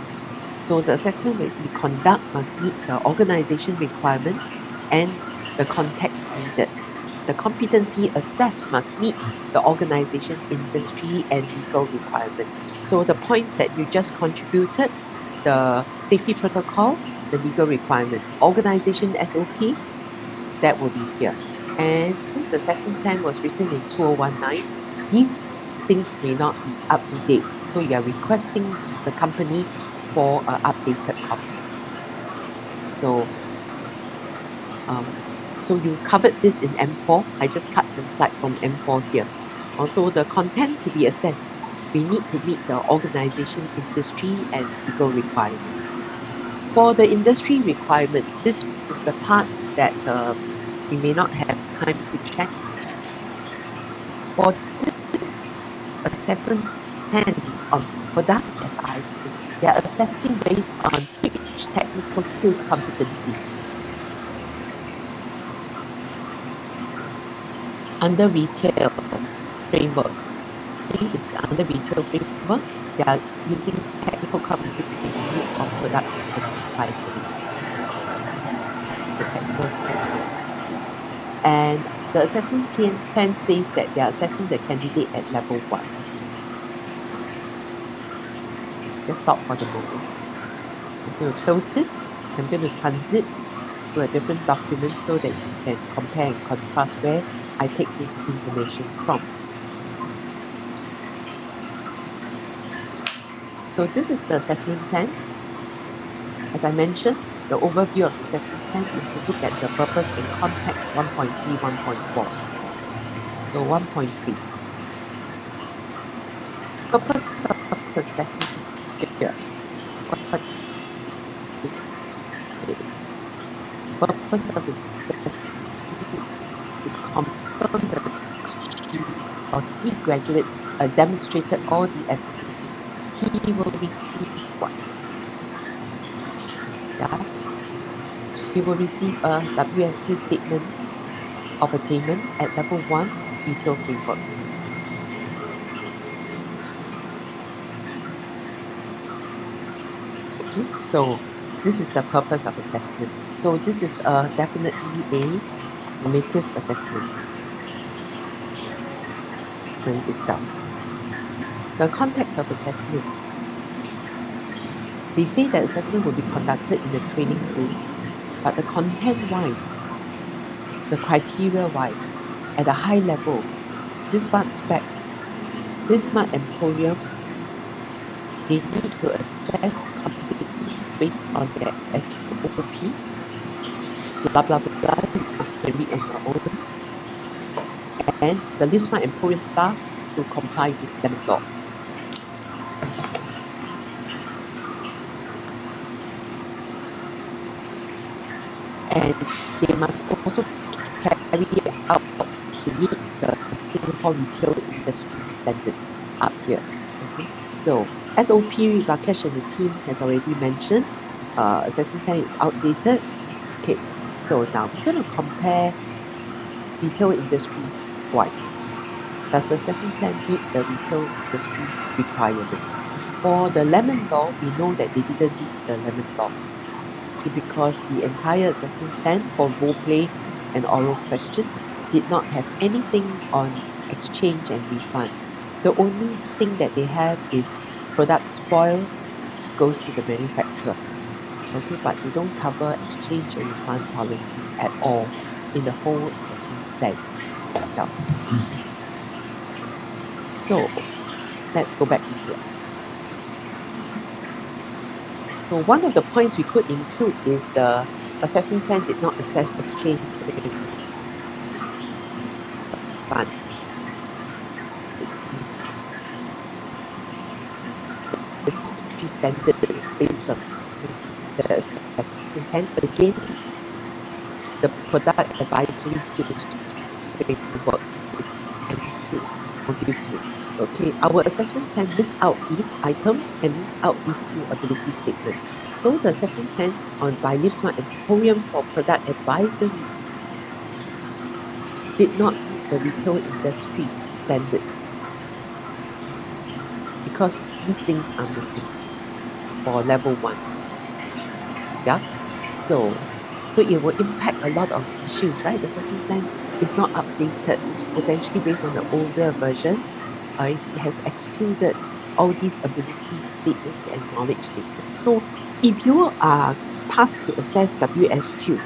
So the assessment that we conduct must meet the organization requirement and the context needed. The competency assessed must meet the organization, industry, and legal requirement. So the points that you just contributed, the safety protocol, the legal requirement, organization SOP, that will be here. And since the assessment plan was written in 2019, these things may not be up to date. So you are requesting the company for an updated copy. So, so you covered this in M4. I just cut the slide from M4 here. Also, the content to be assessed, we need to meet the organization, industry, and legal requirement. For the industry requirement, this is the part that we may not have time to check. For this assessment plan on product advisory, they are assessing based on which technical skills competency. Under retail framework, is under retail framework, they are using technical competency of product advisory. The technical skills competency. And the assessment plan says that they are assessing the candidate at level 1. Just stop for the moment. I'm going to close this. I'm going to transit to a different document so that you can compare and contrast where I take this information from. So this is the assessment plan. As I mentioned, the overview of the assessment plan is to look at the purpose and context 1.3, 1.4. So 1.3. Purpose of the assessment here. Purpose of the assessment is to confirm that she or he graduates demonstrated all the activities. He will receive what? Yeah. He will receive a WSQ statement of attainment at level 1 retail framework. Okay, so this is the purpose of assessment. So this is definitely a summative assessment in itself. The context of assessment. They say that assessment will be conducted in a training room, but the content-wise, the criteria-wise, at a high level, this smart specs, this smart employer, they need to assess competence based on their SOP, blah blah blah, you can read on your own. And the Live Smart Emporium staff is to comply with them law. And they must also carry out to meet the Singapore retail industry standards up here. Okay, so SOP, Rakesh and the team has already mentioned, assessment plan is outdated. Okay, so now we're going to compare retail industry wise. Does the assessment plan meet the retail industry requirement? For the Lemon Law, we know that they didn't meet the Lemon Law. Okay, because the entire assessment plan for role play and oral question did not have anything on exchange and refund. The only thing that they have is product spoils goes to the manufacturer. Okay, but they don't cover exchange and refund policy at all in the whole assessment plan itself. So let's go back to here. So one of the points we could include is the assessment plan did not assess exchange and refund. The standards based on the assessment plan against the product advisory skills framework. This is M2 module 2. Okay, our assessment plan lists out these items and lists out these two ability statements. So the assessment plan by LiveSmart and Torium for product advisory did not meet the retail industry standards because these things are missing for level 1. Yeah, so it will impact a lot of issues, right? The assessment plan is not updated. It's potentially based on the older version. It has excluded all these ability statements and knowledge statements. So if you are tasked to assess WSQ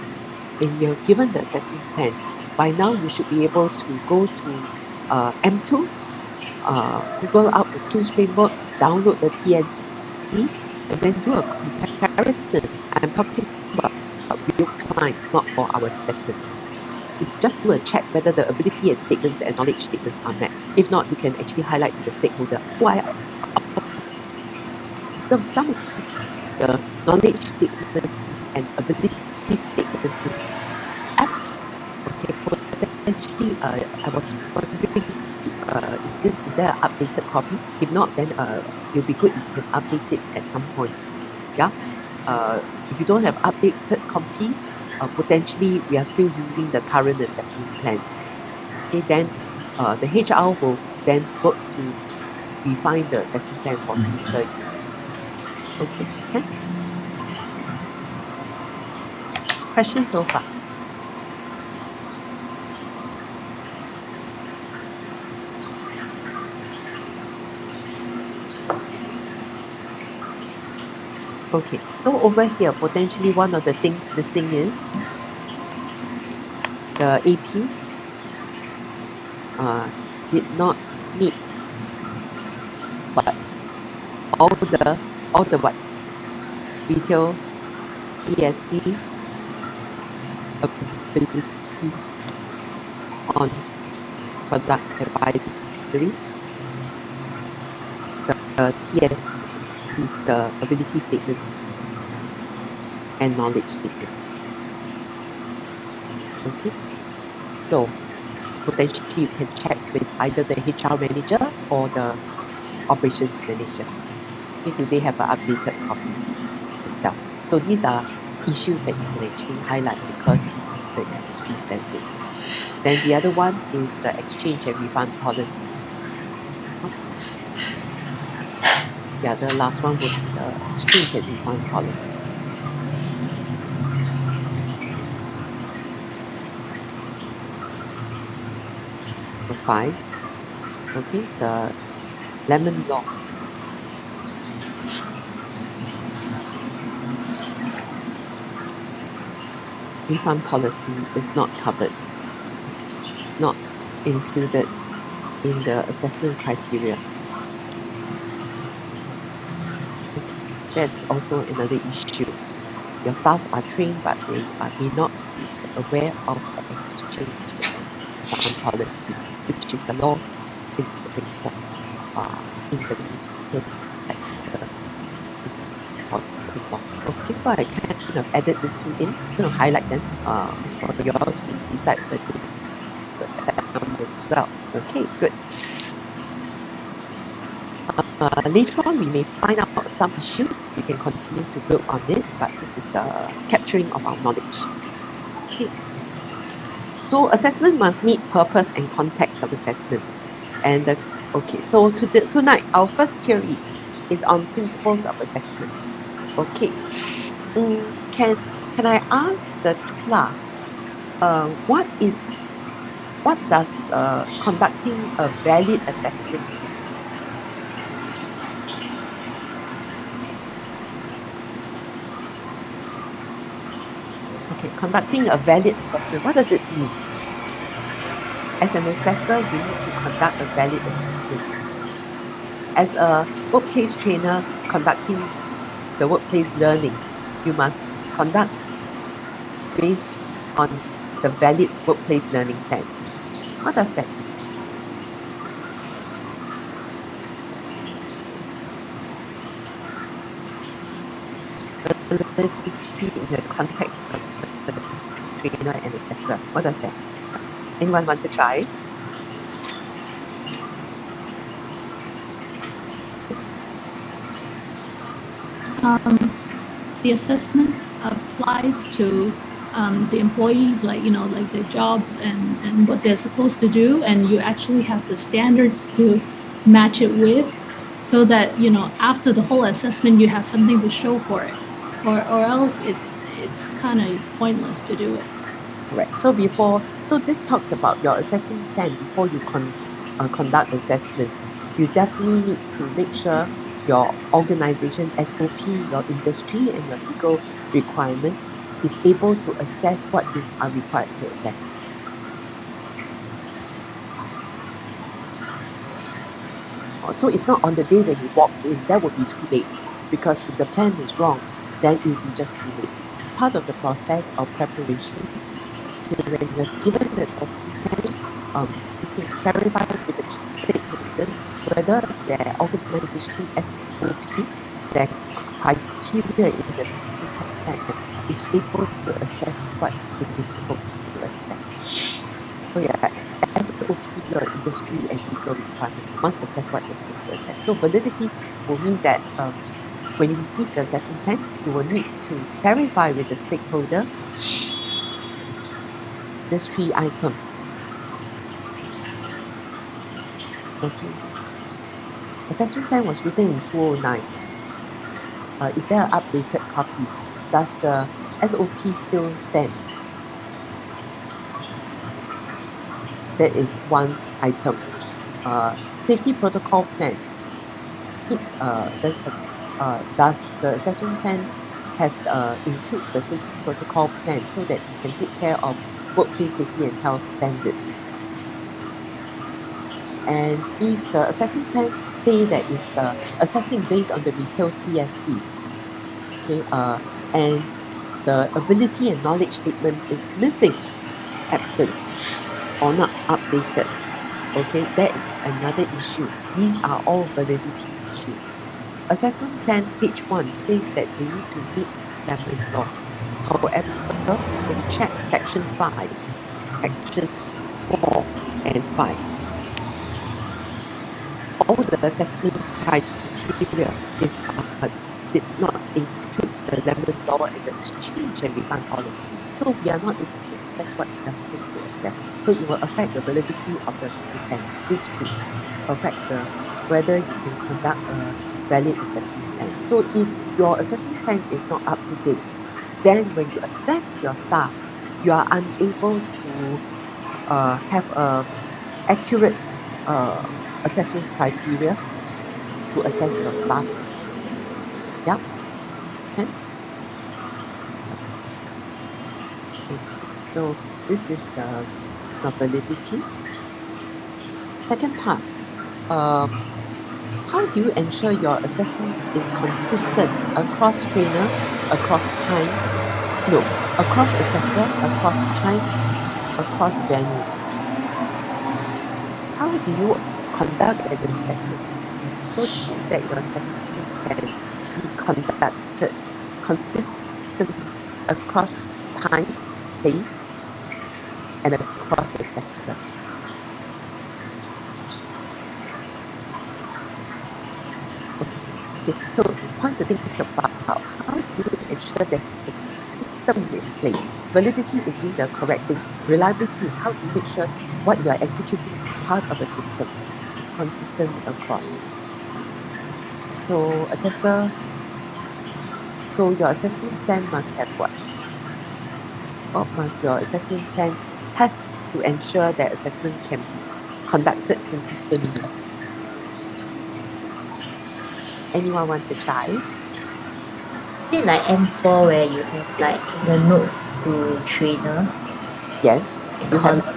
and you're given the assessment plan, by now you should be able to go to M2, Google out the skills framework, download the TNC, and then do a comparison. I'm talking about real time, not for our assessment. You just do a check whether the ability and statements and knowledge statements are met. If not, you can actually highlight to the stakeholder why some of the knowledge statements and ability statements in this app. Okay, potentially I was wondering is there an updated copy? If not, then it'll be good if you can update it at some point. Yeah. If you don't have updated copy, potentially we are still using the current assessment plan. Okay, then the HR will then work to refine the assessment plan for future use. Okay, can? Questions so far? Okay, so over here, potentially one of the things missing is the AP did not meet but all the what retail TSC ability on product advisory, the TSC, the ability statements and knowledge statements. Okay, so potentially you can check with either the HR manager or the operations manager. Okay, do they have an updated copy itself? So these are issues that you can actually highlight because it's the industry standards. Then the other one is the exchange and refund policy. Yeah, the last one would be the exchange and refund policy. Number 5, okay, the Lemon Law. Refund policy is not covered. It's not included in the assessment criteria. Okay. That's also another issue. Your staff are trained, but they may not be aware of the exchange and refund policy, which is a law in Singapore, in the retail sector. Okay, so I kind of added these two in, kind of highlight them. It's for you all to decide whether to accept them as well. Okay, good. Later on, we may find out some issues. We can continue to build on it, but this is capturing of our knowledge. Okay. So assessment must meet purpose and context of assessment. And okay, so tonight, our first theory is on principles of assessment. Okay. Can I ask the class, what does conducting a valid assessment means? Okay, conducting a valid assessment, what does it mean? As an assessor, you need to conduct a valid assessment. As a workplace trainer conducting the workplace learning, you must conduct based on the valid workplace learning plan. What does that mean? Validity in the context of the trainer and assessor. What does that mean? Anyone want to try? The assessment applies to the employees, like their jobs and what they're supposed to do, and you actually have the standards to match it with, so that after the whole assessment you have something to show for it, or else it's kind of pointless to do it. Right. So this talks about your assessment plan before you conduct assessment. You definitely need to make sure your organization, SOP, your industry, and your legal requirement is able to assess what you are required to assess. So it's not on the day when you walked in, that would be too late. Because if the plan is wrong, then it will be just too late. It's part of the process of preparation. When you're given the assessment plan, you can clarify with the stakeholders whether their organization SOP, their criteria in the assessment plan is able to assess what it is supposed to assess. So SOP, your industry and legal requirement must assess what you're supposed to assess. So validity will mean that when you receive the assessment plan, you will need to clarify with the stakeholder this 3 item. Okay. Assessment plan was written in 2009. Is there an updated copy? Does the SOP still stand? That is one item. Safety protocol plan. Does the assessment plan includes the safety protocol plan so that you can take care of workplace safety and health standards? And if the assessment plan say that it's assessing based on the retail TSC, okay, and the ability and knowledge statement is missing, absent, or not updated, okay, that is another issue. These are all validity issues. Assessment plan page 1 says that they need to meet lemon law. However, when you check section 5, section 4 and 5, all the assessment criteria did not include the lemon law and the exchange and refund policy. So we are not able to assess what we are supposed to assess. So it will affect the validity of the assessment plan. This could affect whether you can conduct a valid assessment plan. So if your assessment plan is not up to date, then when you assess your staff, you are unable to have a accurate assessment criteria to assess your staff. Yeah. Okay. So this is the validity. Second part. How do you ensure your assessment is consistent across trainer, across time? No, across assessor, across time, across venues. How do you conduct an assessment so that your assessment can be conducted consistently across time, place, and across assessor? Okay, so point to think about how do you ensure that there's a system in place. Validity is doing the correct thing. Reliability is how do you make sure what you are executing is part of a system, is consistent across. So assessor, so your assessment plan must have what? What must your assessment plan test to ensure that assessment can be conducted consistently? Anyone want to try? Is it like M4 where you have like the notes to trainer? Yes. You have, Column.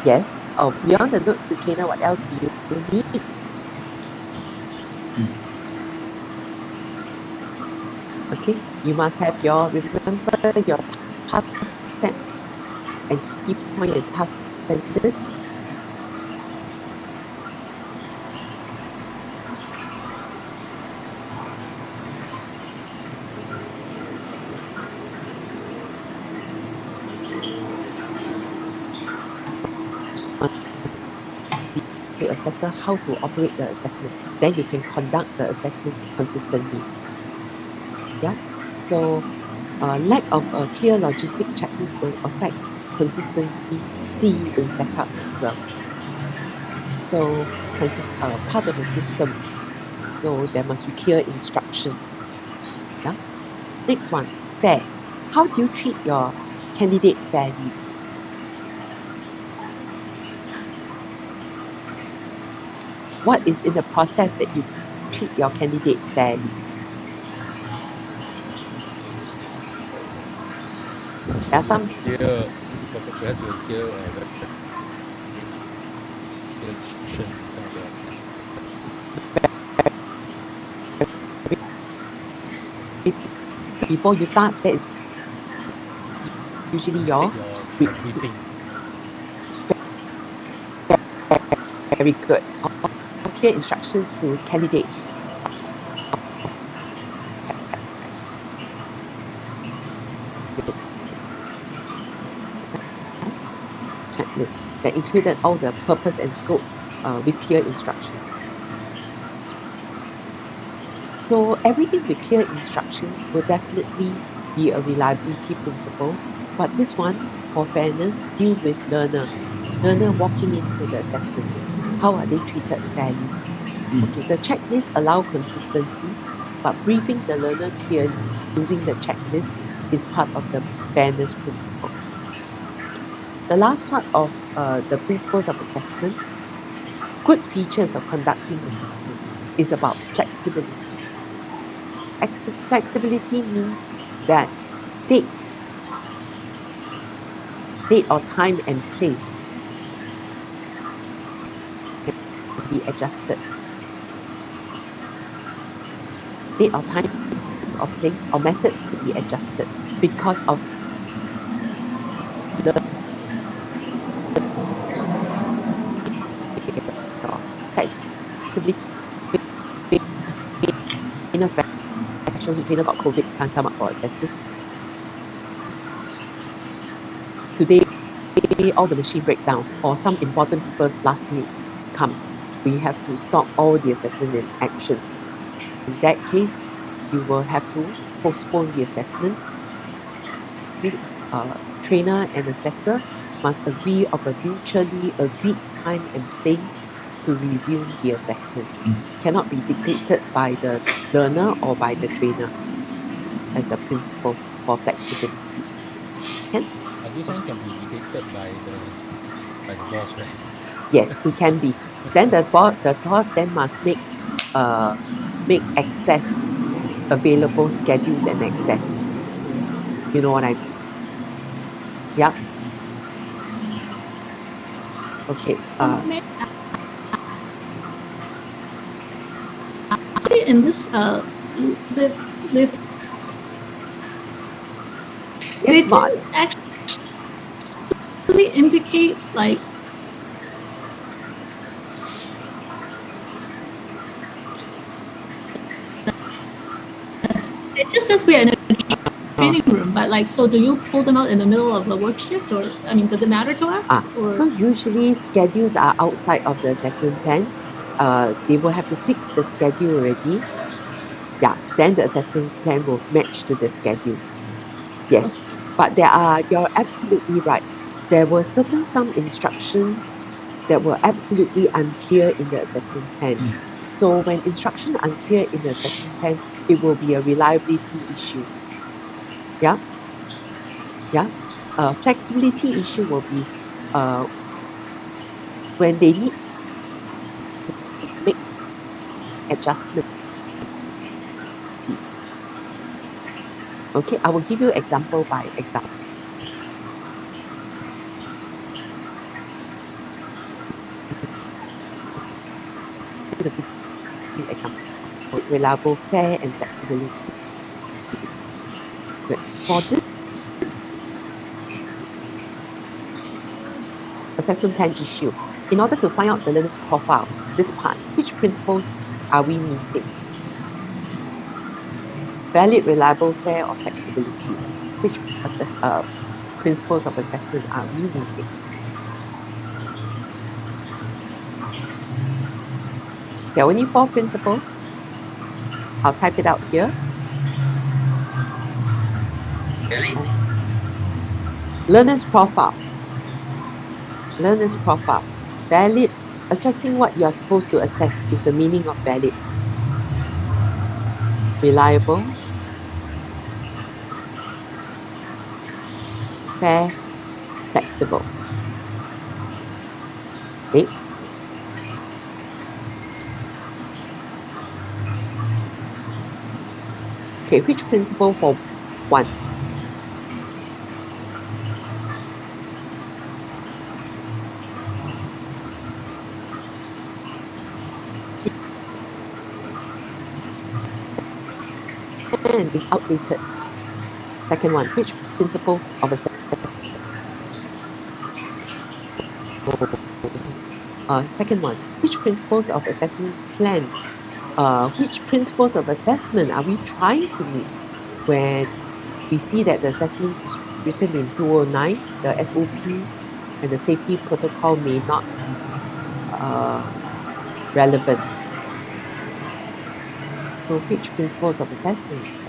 yes. Oh, beyond the notes to trainer, what else do you need? Okay, you must have remember your task set and key point and task standards. To assessor how to operate the assessment. Then you can conduct the assessment consistently. Yeah. So lack of a clear logistic checklist will affect consistency in setup as well. So part of the system. So there must be clear instructions. Yeah. Next one, fair. How do you treat your candidate fairly? What is in the process that you treat your candidate fairly? There are some Here, perhaps you hear instruction from the before you start, that is usually your state your briefing. very good. Clear instructions to candidate. Checklist that included all the purpose and scopes with clear instructions. So everything with clear instructions will definitely be a reliability principle. But this one, for fairness, deal with learner walking into the assessment. How are they treated fairly? Okay, the checklist allow consistency, but briefing the learner clearly using the checklist is part of the fairness principle. The last part of the principles of assessment, good features of conducting assessment is about flexibility. Flexibility means that date or time and place can be adjusted. Date or time or place or methods could be adjusted because of the flexibility. Special need trainer got COVID, can't come up for assessment. Today, all the machine break down or some important people last minute come. We have to stop all the assessment in action. In that case, you will have to postpone the assessment. Trainer and assessor must agree of a mutually agreed time and place to resume the assessment. Cannot be dictated by the learner or by the trainer as a principle for flexibility. Can? This one can be dictated by the boss, right? Yes, it can be. Then the boss then must make access available schedules and access. You know what I mean? Yeah. Okay. In this they smart. didn't actually indicate like it just says we are in a training room, but like, so do you pull them out in the middle of the work shift, or I mean, does it matter to us? So usually schedules are outside of the assessment plan. They will have to fix the schedule already. Yeah, then the assessment plan will match to the schedule. Yes, but you're absolutely right. There were some instructions that were absolutely unclear in the assessment plan. So when instruction unclear in the assessment plan, it will be a reliability issue. Yeah. Flexibility issue will be when they need to make adjustment. Okay, I will give you example by example. Example, reliable, fair, and flexibility. For this assessment plan issue, in order to find out the learner's profile, this part, which principles are we meeting? Valid, reliable, fair, or flexibility? Which principles of assessment are we meeting? There are only 4 principles. I'll type it out here. Learner's profile. Learner's profile. Valid. Assessing what you are supposed to assess is the meaning of valid. Reliable. Fair. Flexible. Okay. Okay, which principle for 1? And is outdated. Second one, which principle of assessment? Second one, which principles of assessment plan? Which principles of assessment are we trying to meet when we see that the assessment is written in 209, the SOP and the safety protocol may not be relevant. So which principles of assessment is that?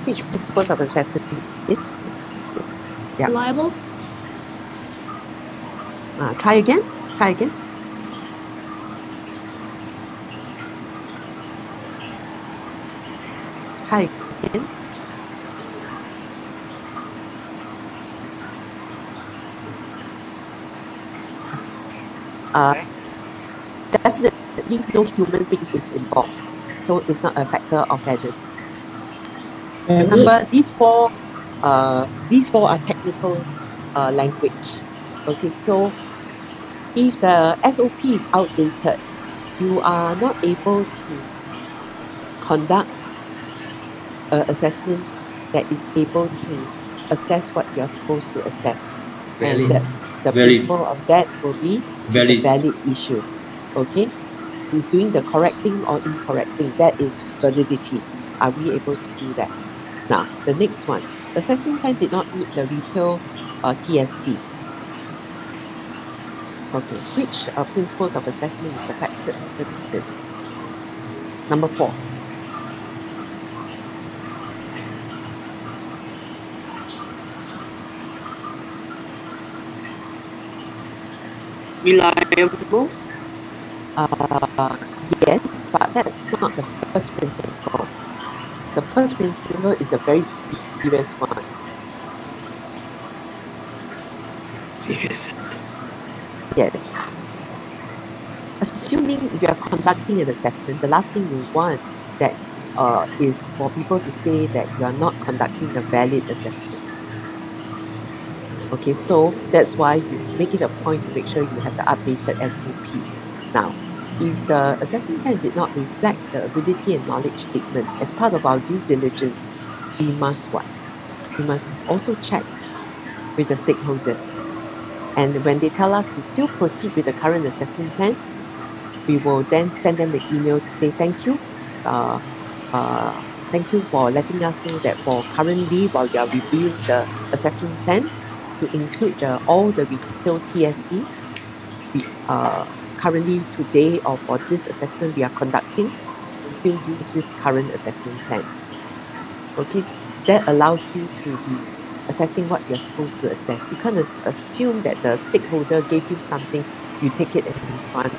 Which principles of assessment is this? Yeah. Reliable. Try again. Try again. Try again. Definitely no human being is involved, so it's not a factor of fairness. Remember, these four are technical language. Okay, so if the SOP is outdated, you are not able to conduct an assessment that is able to assess what you're supposed to assess. And the principle of that will be it's a valid issue. Okay? Is doing the correct thing or incorrect thing. That is validity. Are we able to do that? Now, the next one. The assessment plan did not meet the retail TSC. Okay, which principles of assessment is affected with this? Number 4. Reliable. Yes, but that's not the first principle. The first principle is a very serious one. Serious. Yes. Assuming you are conducting an assessment, the last thing you want that is for people to say that you are not conducting a valid assessment. Okay, so that's why you make it a point to make sure you have the updated SOP. Now, if the assessment plan did not reflect the ability and knowledge statement as part of our due diligence, we must what? We must also check with the stakeholders. And when they tell us to still proceed with the current assessment plan, we will then send them an email to say thank you. Thank you for letting us know that for currently, while you are reviewing the assessment plan, to include all the retail TSC, currently today or for this assessment we are conducting, we still use this current assessment plan. Okay, that allows you to be assessing what you're supposed to assess. You can't assume that the stakeholder gave you something, you take it and run.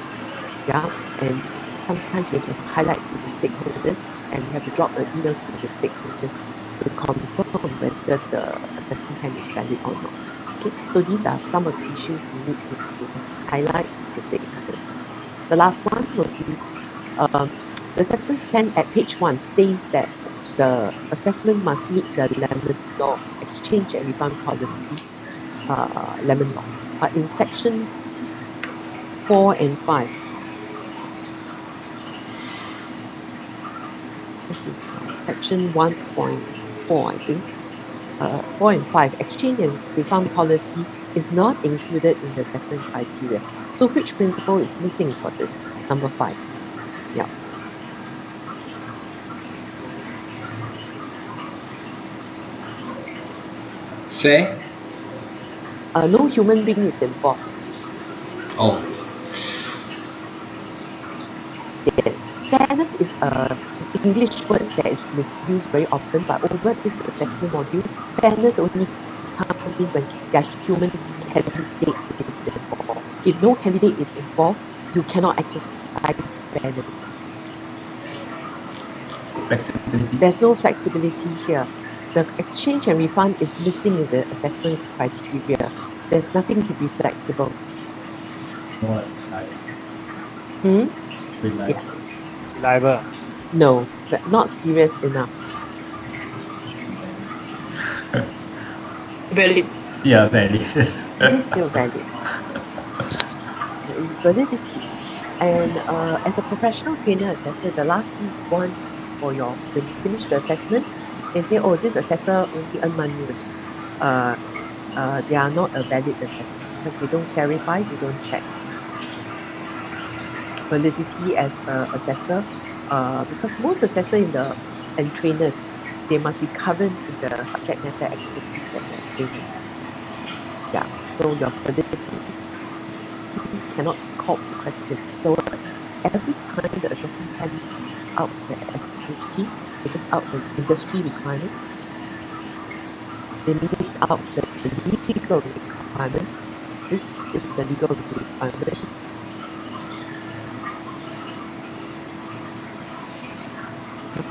Yeah, and sometimes you have to highlight to the stakeholders and you have to drop an email to the stakeholders to confirm whether the assessment plan is valid or not. Okay, so these are some of the issues we need to highlight to the stakeholders. The last one will be the assessment plan at page 1 states that the assessment must meet the Lemon Law, exchange and refund policy, Lemon Law. But in section 4 and 5, this is section 1.4, I think. 4 and 5, exchange and refund policy is not included in the assessment criteria. So which principle is missing for this? Number 5. Yeah. Fair? No human being is involved. Oh, Yes. Fairness is a English word that is misused very often, but over this assessment module, fairness only comes in when there's human candidate is involved. If no candidate is involved, you cannot exercise fairness. Flexibility. There's no flexibility here. The exchange and refund is missing in the assessment criteria. There's nothing to be flexible. More like Hmm? reliable. Reliable. No, but not serious enough. Valid. Yeah, very. It is still valid. There is validity. And as a professional trainer assessor, the last thing you want is for your, when you finish the assessment, they say, oh, this assessor only earn money. They are not a valid assessor because they don't clarify, they don't check. Validity as an assessor, because most assessor and trainers, they must be current with the subject matter expertise that they're training. Yeah, so your validity cannot be called to question. So every time the assessment plan is out the SOP, it is out the industry requirement, it meets out the legal requirement. This is the legal requirement.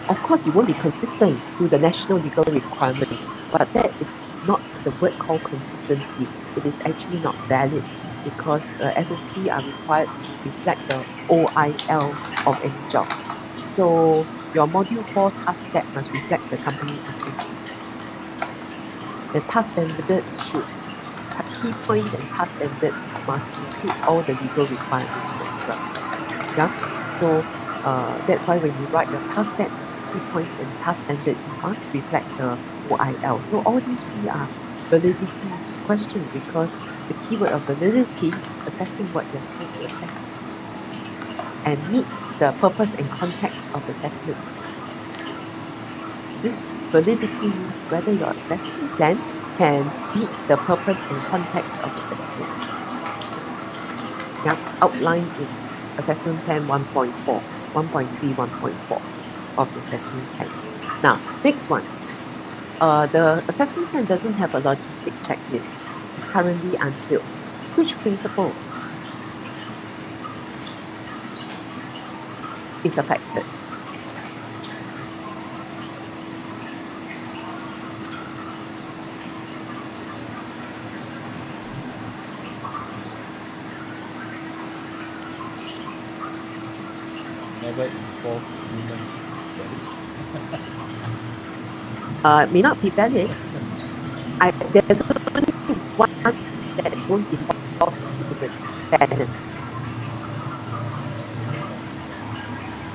Of course, you won't be consistent to the national legal requirement, but that is not the word called consistency. It is actually not valid because SOP are required to reflect the OIL of any job. So your module 4 task step must reflect the company SOP. The task standard should key points and task standard must include all the legal requirements as well. Yeah. So that's why when you write your task step, key points and task standard, you must reflect the OIL. So all these three are validity questions because the keyword of validity is assessing what you're supposed to assess and meet the purpose and context of assessment. This validity means whether your assessment plan can meet the purpose and context of assessment. Yeah, outlined in assessment plan 1.4, 1.3, 1.4 of the assessment plan. Now, next one. The assessment plan doesn't have a logistic checklist. It's currently unfilled. Which principle is affected? Never involve human. May not be valid. There's only one that won't involve human. Valid.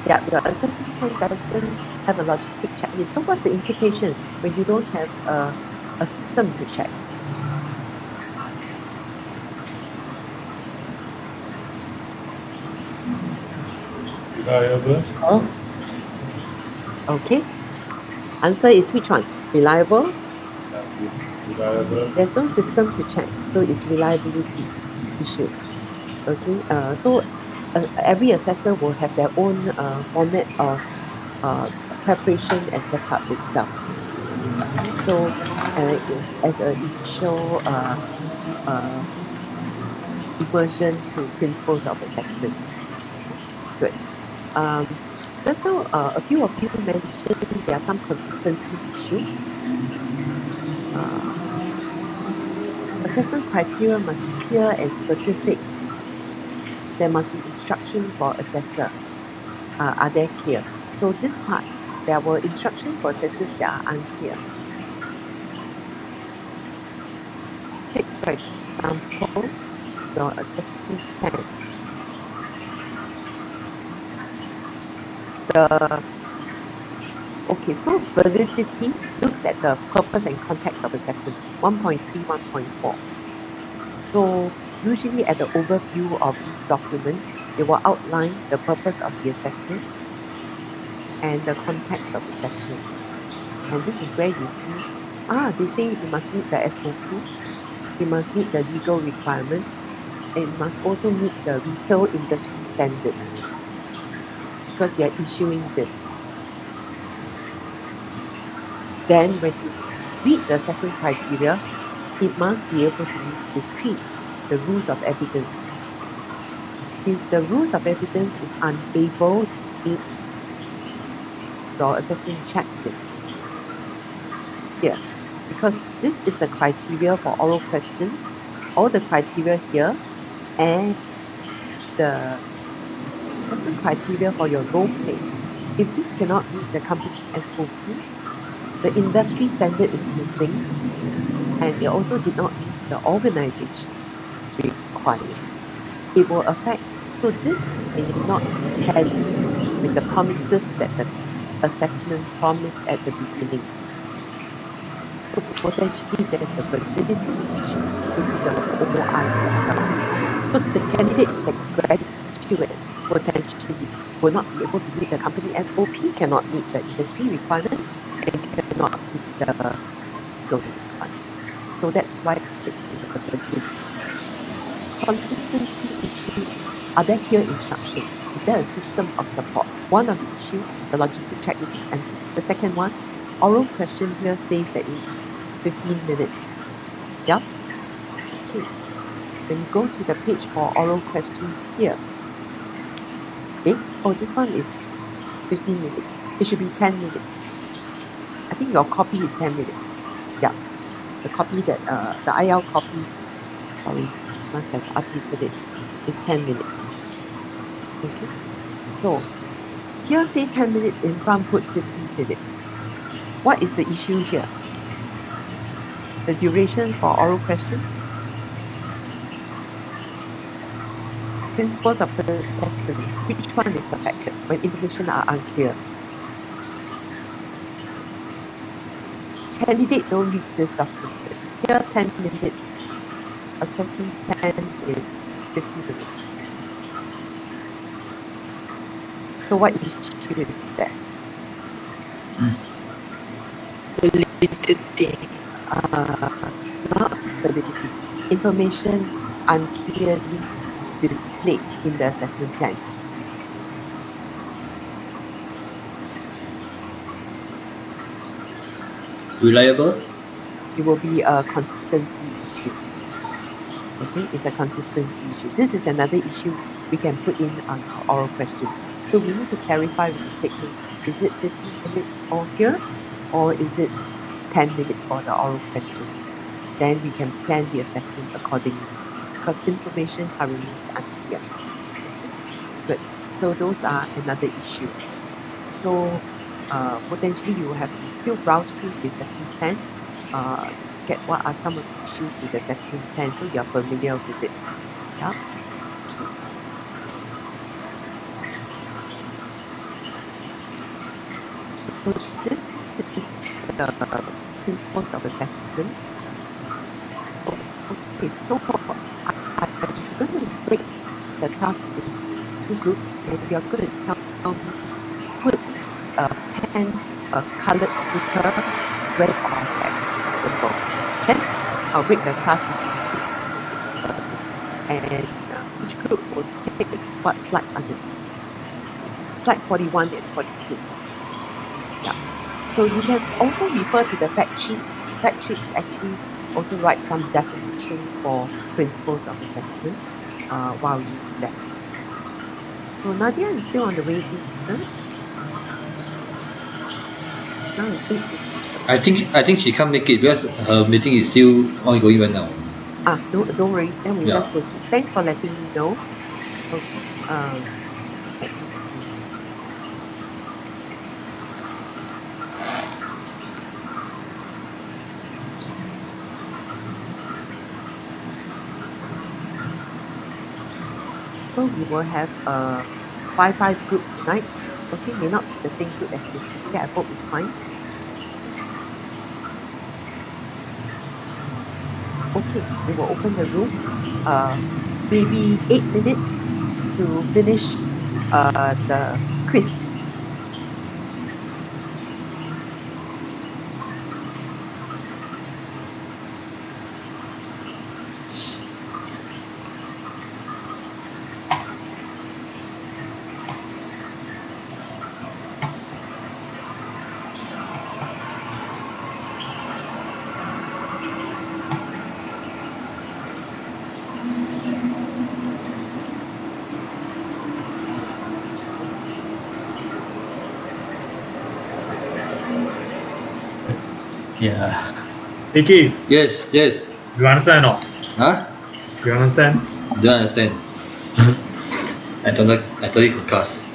Yeah, your assessment plan doesn't have a logistic checklist. So what's the implication when you don't have a system to check? Reliable. Oh, Okay. Answer is which one? Reliable? Reliable. There's no system to check, so it's reliability issue. Okay, so every assessor will have their own format of preparation and setup itself. So, as an initial immersion to principles of assessment. Good. Just now, a few of you mentioned there are some consistency issues. Assessment criteria must be clear and specific. There must be instruction for assessor. Are they clear? So this part, there were instructions for assessors that are unclear. Take for example, your assessment plan. Okay, so validity looks at the purpose and context of assessment, 1.3, 1.4. So usually at the overview of this document, they will outline the purpose of the assessment and the context of assessment. And this is where you see, they say you must meet the SOP, you must meet the legal requirement, and you must also meet the retail industry standards because you are issuing this. Then when you read the assessment criteria, it must be able to meet this three, the rules of evidence. If the rules of evidence is unable to meet your assessment checklist here, because this is the criteria for oral questions, all the criteria here, and the assessment criteria for your role play. If this cannot meet the company SOP, the industry standard is missing, and it also did not meet the organization requirement. It will affect, so this may not tally with the promises that the assessment promised at the beginning. So potentially there's a validity issue into the OI itself. So the candidate that graduate potentially will not be able to meet the company SOP, cannot meet the industry requirement, and cannot meet the legal requirement. So that's why it is a validity. Consistency issues. Are there clear instructions? Is there a system of support? One of the issues is the logistic checklist is empty. The second one, oral question here says that it's 15 minutes. Yeah? Okay. When you go to the page for oral questions here, okay, oh, this one is 15 minutes. It should be 10 minutes. I think your copy is 10 minutes. Yeah. The copy that, the IL copy, sorry, must have updated it, is 10 minutes. Okay. So, here say 10 minutes, in front put 15 minutes. What is the issue here? The duration for oral question? Principles of the assessment. Which one is affected when information are unclear? Candidate don't read this document. Here 10 minutes. Assessment plan is 50 minutes. So what issue is there? Validity. Not validity. Information unclearly displayed in the assessment plan. Reliable? It will be a consistency issue. Okay, it's a consistency issue. This is another issue we can put in on our oral question. So we need to clarify with the stakeholders. Is it 15 minutes for here, or is it 10 minutes for the oral question? Then we can plan the assessment accordingly, because information currently is unclear. Good. So those are another issue. So potentially you will have to still browse through the assessment plan, get what are some of the issues with the assessment plan so you're familiar with it. Yeah. So this is the principles of assessment. Okay, so I'm going to break the task into two groups, and you're going to tell me put a pen, a colored paper, red or black, simple. Then I'll break the task into two, and Each group will take what slides are this? Slide 41 and 42. Yeah. So you can also refer to the fact sheets. Fact sheets actually also write some definition for principles of assessment while you do that. So Nadia is still on the way in, huh? Now it's 8:50. I think she can't make it because her meeting is still ongoing right now. Don't worry. Then we Yeah. just proceed. Thanks for letting me know. Okay. Let me see. So we will have a 5-5 group tonight. Okay, may not be the same group as yesterday. I hope it's fine. Okay, we will open the room. Maybe 8 minutes to finish the quiz. Yeah. Vicky, Yes. you understand or not? Huh? You understand? Don't understand. I totally concussed.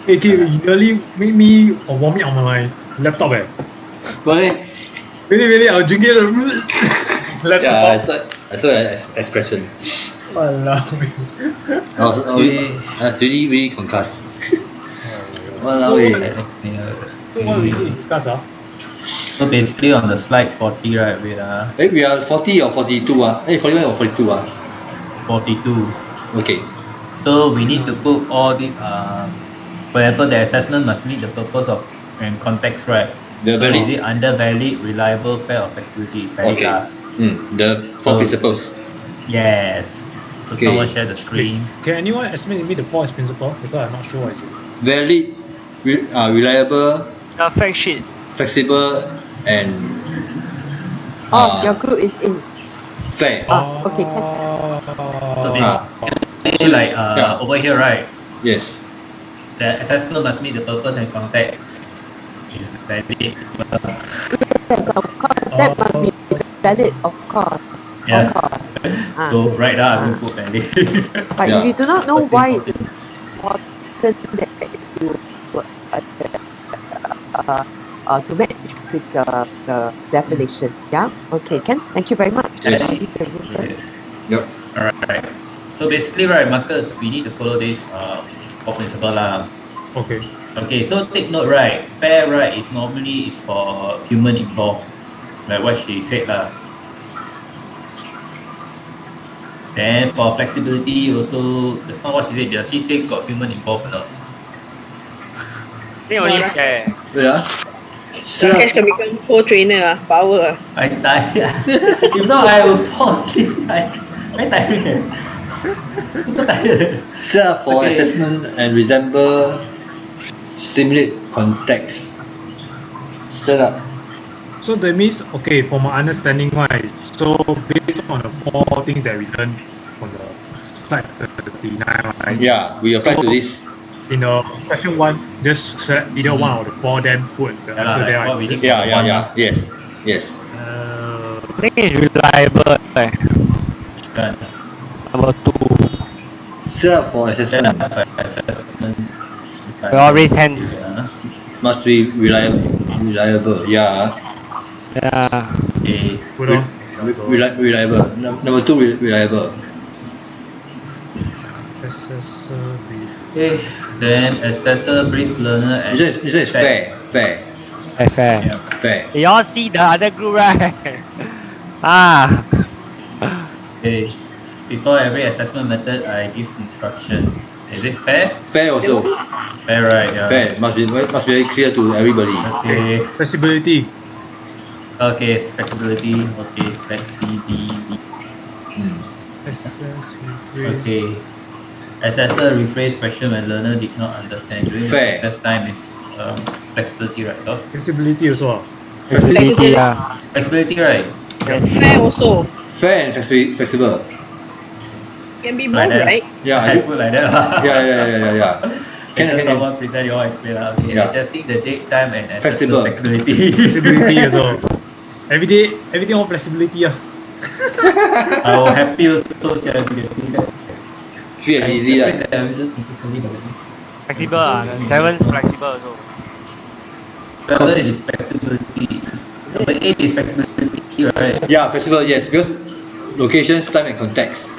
Vicky, you nearly made me vomit on my laptop. Why? Really, I was drinking the Yeah, laptop. I saw an expression. Walao. I was really concussed. So Walao. what we need to discuss? So basically on the slide 40, right, We are 40 or 42 41 or 42 42. Okay. So we need to put all these for example, the assessment must meet the purpose of and context, right? The So valid. is it under valid, reliable, fair, or flexibility? Valid. Okay. The four principles. Yes. So Okay. someone share the screen. Can anyone estimate me the four principle? Because I'm not sure what is it. Valid, reliable, fact sheet. flexible, and Your group is in. fair. Okay, can. So basically, like over here, right? Yes. The assessment must meet the purpose and context. Is valid. Yes, of course. That must be valid, of course. Yeah. Of course. So right now I will put valid. But if you do not know why it's important that you to match with the definition. Yeah. Okay. Ken, thank you very much. Yes. I leave the room first. Yep. Alright. So basically, right, Marcus, we need to follow this four principle lah. Okay. Okay, so take note, right? Fair, right, is normally is for human involved, like what she said lah. Then for flexibility also, that's not what she said. Does she say got human involved or not? I think only fair. Yeah. Cash can become co-trainer power. I tired. If not, I will fall asleep. Very tiring. Super tired. Set up for assessment and resemble simulate context. Set up. So that means, okay, from my understanding, right, so based on the four things that we learned on the slide 39, right? Yeah, we apply to this. In the question 1, just select either one of the four, then put the answer there. what we Right? need. Yeah. Yes. I think it's reliable. Number 2. Set up for assessment Assessment. We always hand. must be reliable. Yeah. Yeah. Okay. Put on. Reliable. Number 2, reliable. Assessor brief. Okay. Then assessor, brief learner, and This one is fair. Fair. Yeah. Fair. You all see the other group, right? Okay. Before every assessment method, I give instruction. Is it fair? Fair also. Fair, right? Yeah. Fair. Must be very clear to everybody. Okay. Flexibility. Okay. Flexibility. Okay. Flexibility. Assess, rephrase. Okay. Assessor rephrase question when learner did not understand. During Fair. the time is flexibility, right? Doc? Flexibility also. Flexibility, Flexibility, right? Fair also. Fair and flexible. Can be Like both, that. right? Yeah, I put like that. yeah. Can Can can. someone present your explain? Okay, Yeah. adjusting the date, time, and Flexible. flexibility. Flexibility also. Everything all flexibility. I will happy also share with you. Free and easy lah. Flexible, 7 is flexible also. Seven is flexibility. Number 8 is flexibility, right? Yeah, flexible, yes, because locations, time and context.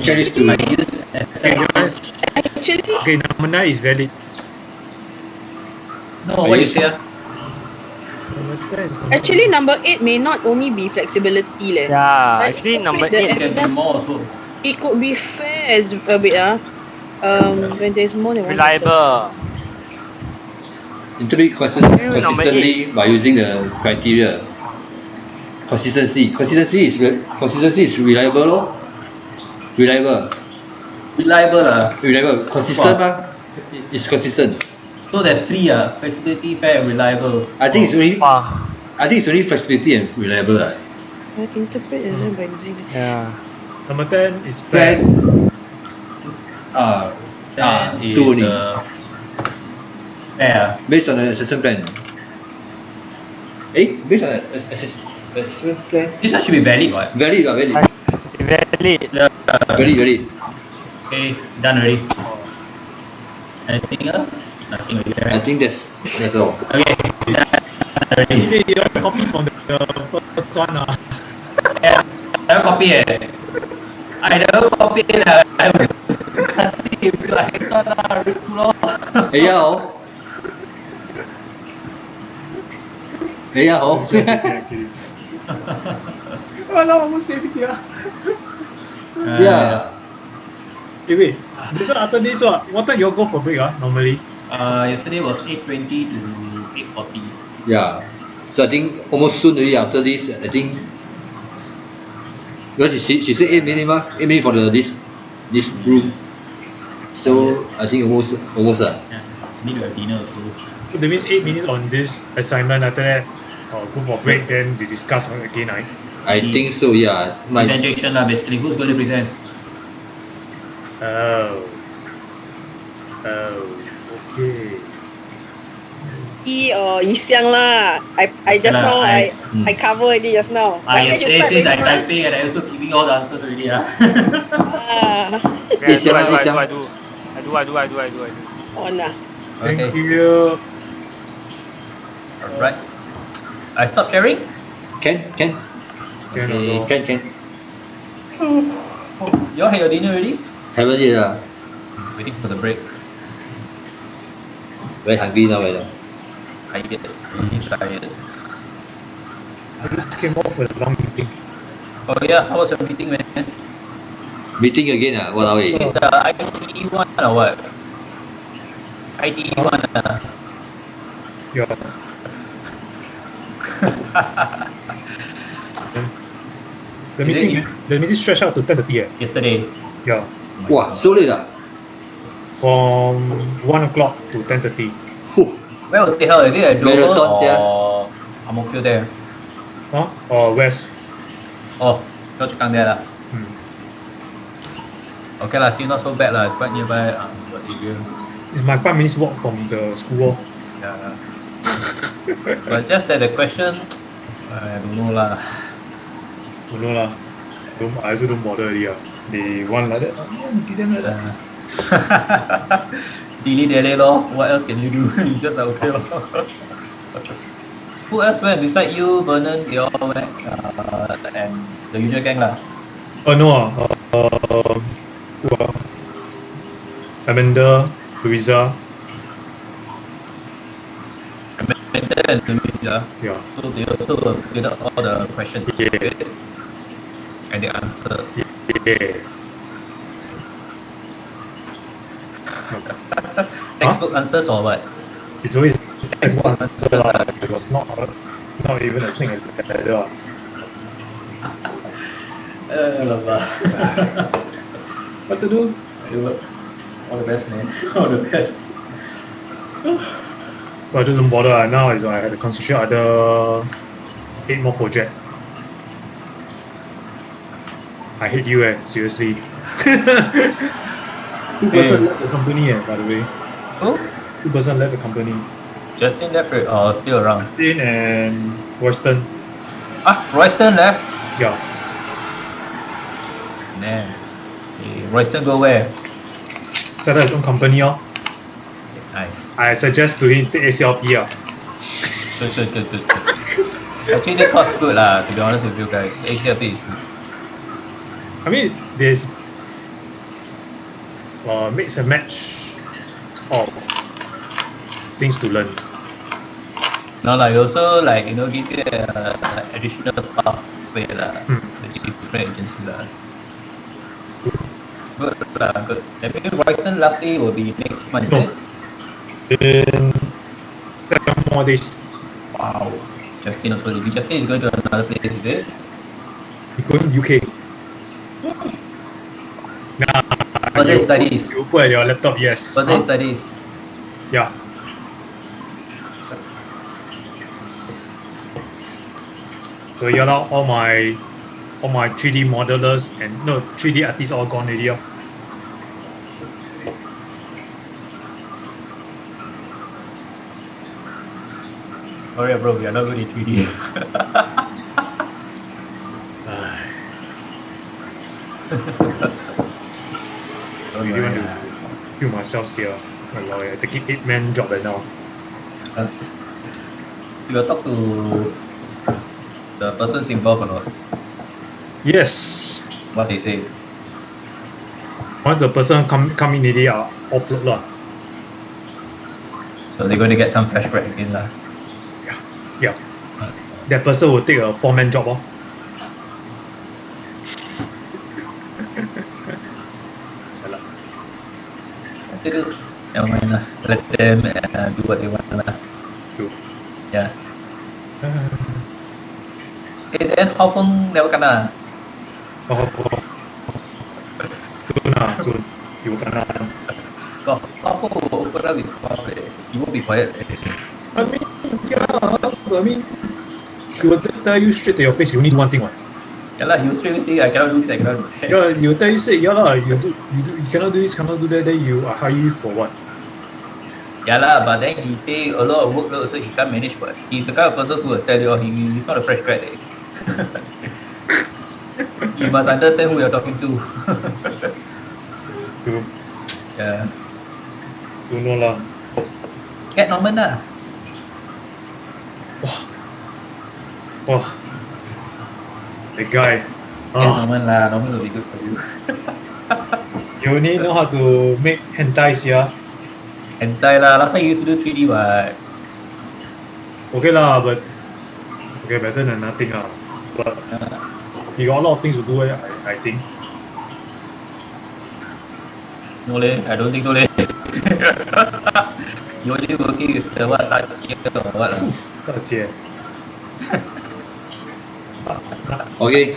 Share this to I me. use Actually, Okay, number 9 is valid. no, what you say? Number 10 is actually, number 8 may not only be flexibility. Yeah, Like, actually number the 8 It can be evidence- more also. It could be fair as a bit, when there's more than one reliable. Interpret consistently by using the criteria. Consistency is reliable lor. Reliable. Consistent mah. It's consistent. So there's 3 flexibility, fair, and reliable. I think it's only Wow. flexibility and reliable lah. I interpret as by using the Yeah. Number 10 is Fair. fair. Then is two only. fair. Based on the assessment plan. Based on the assessment plan. This one should be valid, what? Valid. Valid. Valid. Okay, done already. Anything else? Nothing already, I right? think that's all. Okay, done already. Hey, you have a copy from the first one. I never copy it. I never copy it. I was cutting it like it's not lor. Yeah, hor. Yeah, hor. Alah, almost Davis here. Yeah. Hey, wait. This one after this one, what time you all go for break normally? Yesterday was 8:20 to 8:40. Yeah. So I think almost soon already after this, I think because she said 8 minutes mah, 8 minutes for this room. So I think almost Yeah. Need to have dinner also. So that means 8 minutes on this assignment. After that, go for break. Then we discuss again. I think so, yeah. Presentation lah, basically. Who's going to present? Oh, okay. E or Yi Xiang lah. I just Okay lah, now I cover already just now. Yesterday since I typing and I also giving all the answers already. Ah, Okay, Yi Xiang. I do. on lah. Thank Okay. you. Alright. I stop sharing? Can. Can also. Can. You all had your dinner already? Haven't yet lah. Waiting for the break. Very hungry now, right now. Tired. Really tired. I just came off with a long meeting. Oh yeah, how was your meeting, man? Meeting again ah, walao eh. It's the ITE one or what? ITE one Yeah. The Is it meeting, you? the meeting stretched out to 10:30. Yesterday. Yeah, Wow, so late ah. from 1 o'clock to 10:30. Where was it held? Is it at Dover Marathon, sia. or Ang Mo Kio there? Huh? Or west. Oh, Yio Chu Kang there lah. Hmm. Okay lah, still not so bad lah. It's quite nearby your area. It's my 5 minutes walk from the school. Yeah. But just that the question, I don't know lah. Don't know lah. I also don't bother already. They want like that. Give them like that. Dilly-dally lor. What else can you do? You just like okay lor. Who else went? Beside you, Vernon, they all went, and the usual gang lah. No. Who Amanda, Louisa. Amanda and Louisa. Yeah. So they also filled out all the questions. Yeah. And they answered. Yeah. Textbook answers or what? It's always textbook answer lah. It was not even a snake and ladder. What to do? All the best, man. All the best. So I just don't bother. Now is I had to concentrate other 8 more projects. I hate you, seriously. 2 person left the company, by the way. Who? 2 person left the company. Justin left or still around? Justin and Royston. Royston left? Yeah. Man. Okay. Royston go where? Set up his own company. Nice. I suggest to him take ACLP. Good. Actually, this course is good to be honest with you guys. ACLP is good. I mean, there's mix and match of things to learn. No, you also give you additional pathway the different agency Good. I think Royston last day will be next month, is it? In 7 more days. Wow. Justin also leaving. Justin is going to another place, is it? He's going to UK. Further studies. You put at your laptop, yes. Further studies. Yeah. So yeah, all my 3D modelers and 3D artists all gone already. Sorry, bro, we are not good in 3D. I really want to kill myself here. I'm taking 8-man job right now. You will talk to the persons involved or not? Yes. What they say? Once the person come in already, offload lah. So they're going to get some fresh grad again lah. Yeah. That person will take a 4-man job. Never mind lah. Let them do what they want lah. True. Yeah. Okay, then how Feng never kena? Soon. He will kena. How Feng will open up his mouth. He won't be quiet. I mean, she will tell you straight to your face, you need one thing. Yeah lah, he will straight away say, I cannot do this, I cannot do that. Yeah, you tell you say, you cannot do this, cannot do that, then you hire you for what? Yeah lah, but then he say a lot of workload, so he can't manage. But he's the kind of person who will tell you, he's not a fresh grad. You must understand who you're talking to. True. Yeah. Don't know lah. Get Norman lah. Oh, the guy. Get Norman lah. Norman will be good for you. You only know how to make hentai here. Hentai lah. Last time you used to do 3D what? Okay lah, but better than nothing lah. But you got a lot of things to do. I think. No leh, I don't think so leh. You only working with the what? Tajie or what lah? Tajie. Okay.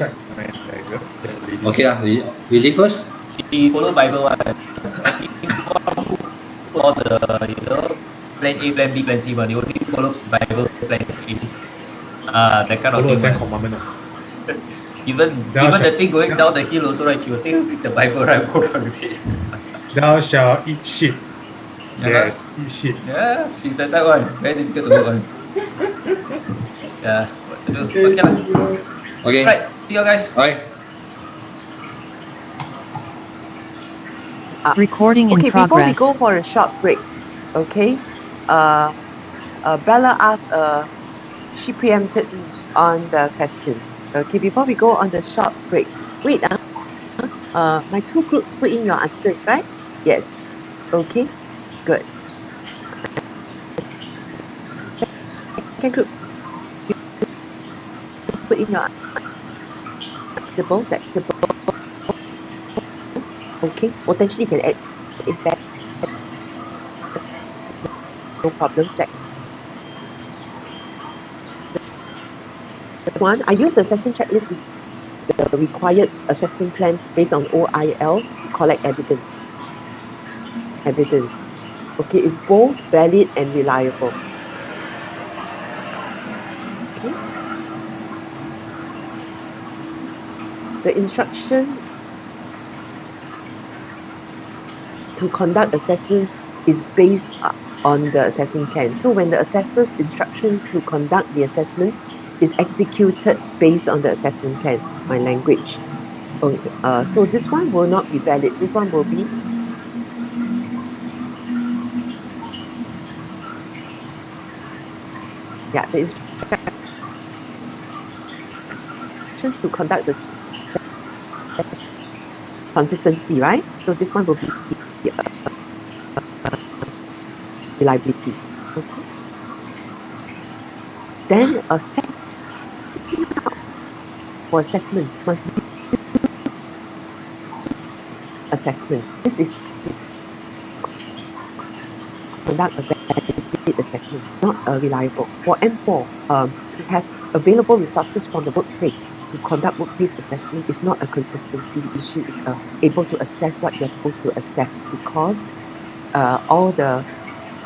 Okay lah, we leave first. He follow Bible one. All the plan A, plan B, plan C one. He only follow Bible plan A. That kind of Follow thing. the 10 commandment. Even the thing going down the hill also, right? She will take the Bible, right? Go down with it. Thou shalt eat shit. Yeah, Yes, eat shit. Yeah, she's that type one. Very difficult to work on. Yeah, what to do? Okay lah. Okay. Right, see you guys. Alright. Recording in Okay, progress. before we go for a short break, okay, Bella asked, she preempted on the question. Okay, before we go on the short break, wait, my 2 groups put in your answers, right? Yes. Okay, good. Second group, put in your flexible. Okay, potentially can add is that no problem. One, I use the assessment checklist with the required assessment plan based on OIL to collect evidence. Okay, is both valid and reliable. Okay. The instruction to conduct assessment is based on the assessment plan. So when the assessor's instruction to conduct the assessment is executed based on the assessment plan, my language. So this one will not be valid. This one will be the instruction to conduct the consistency, right? So this one will be reliability. Okay. Then a second for assessment must be assessment. This is to conduct a valid assessment, not reliable. For M4, to have available resources from the workplace to conduct workplace assessment is not a consistency issue. It's able to assess what you're supposed to assess because all the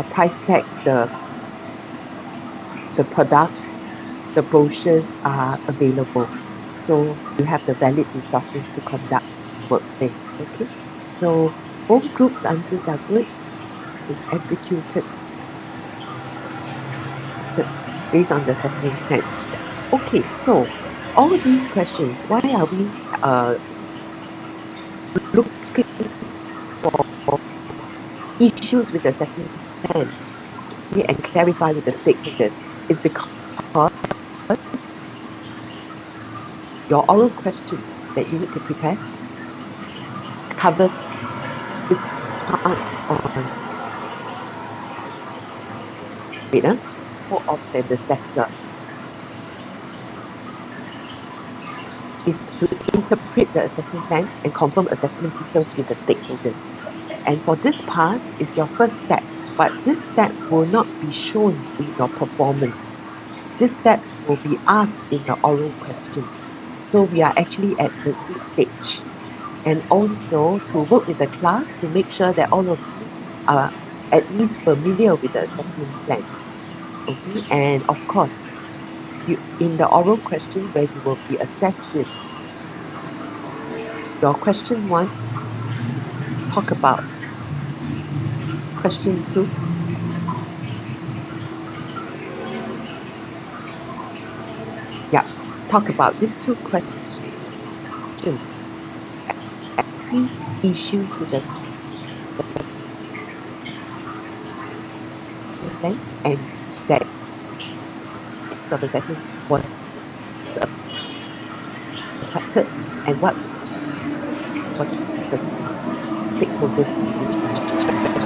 price tags, the products, the brochures are available. So you have the valid resources to conduct workplace. Okay. So both groups' answers are good. It's executed based on the assessment plan. Okay, so all these questions, why are we looking for issues with the assessment plan and clarify with the stakeholders? Is because your oral questions that you need to prepare covers this part on of the assessor is to interpret the assessment plan and confirm assessment details with the stakeholders. And for this part is your first step, but this step will not be shown in your performance. This step will be asked in the oral question. So we are actually at this stage. And also to work with the class to make sure that all of you are at least familiar with the assessment plan. Okay, and of course, you in the oral question where you will be assessed this, your question 1 talk about question 2 talk about these two questions as 3 issues with the plan and that of assessment was affected and what was the stakeholders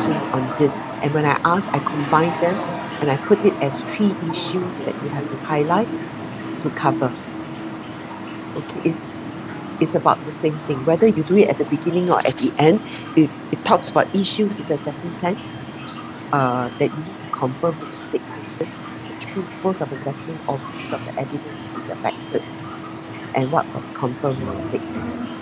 questions on this. And when I ask, I combine them and I put it as 3 issues that you have to highlight to cover. Okay, it's about the same thing. Whether you do it at the beginning or at the end, it talks about issues in the assessment plan that you need to confirm with the stakeholders, which principles of assessment or use of the evidence is affected, and what was confirmed with the stakeholders.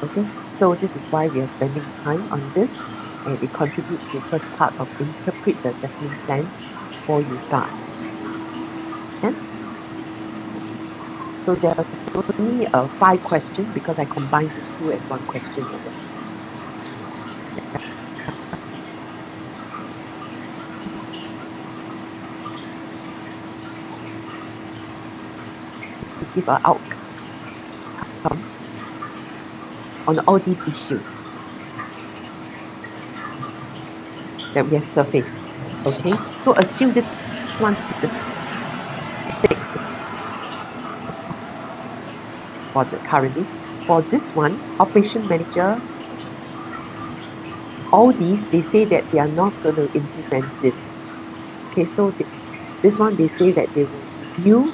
Okay, so this is why we are spending time on this, and it contributes to the first part of interpret the assessment plan before you start. Yeah? So there are only 5 questions because I combined these 2 as 1 question. To give an outcome on all these issues that we have surfaced. Okay, so assume this one for the currently. For this one, operation manager, all these, they say that they are not going to implement this. Okay, so this one, they say that they will review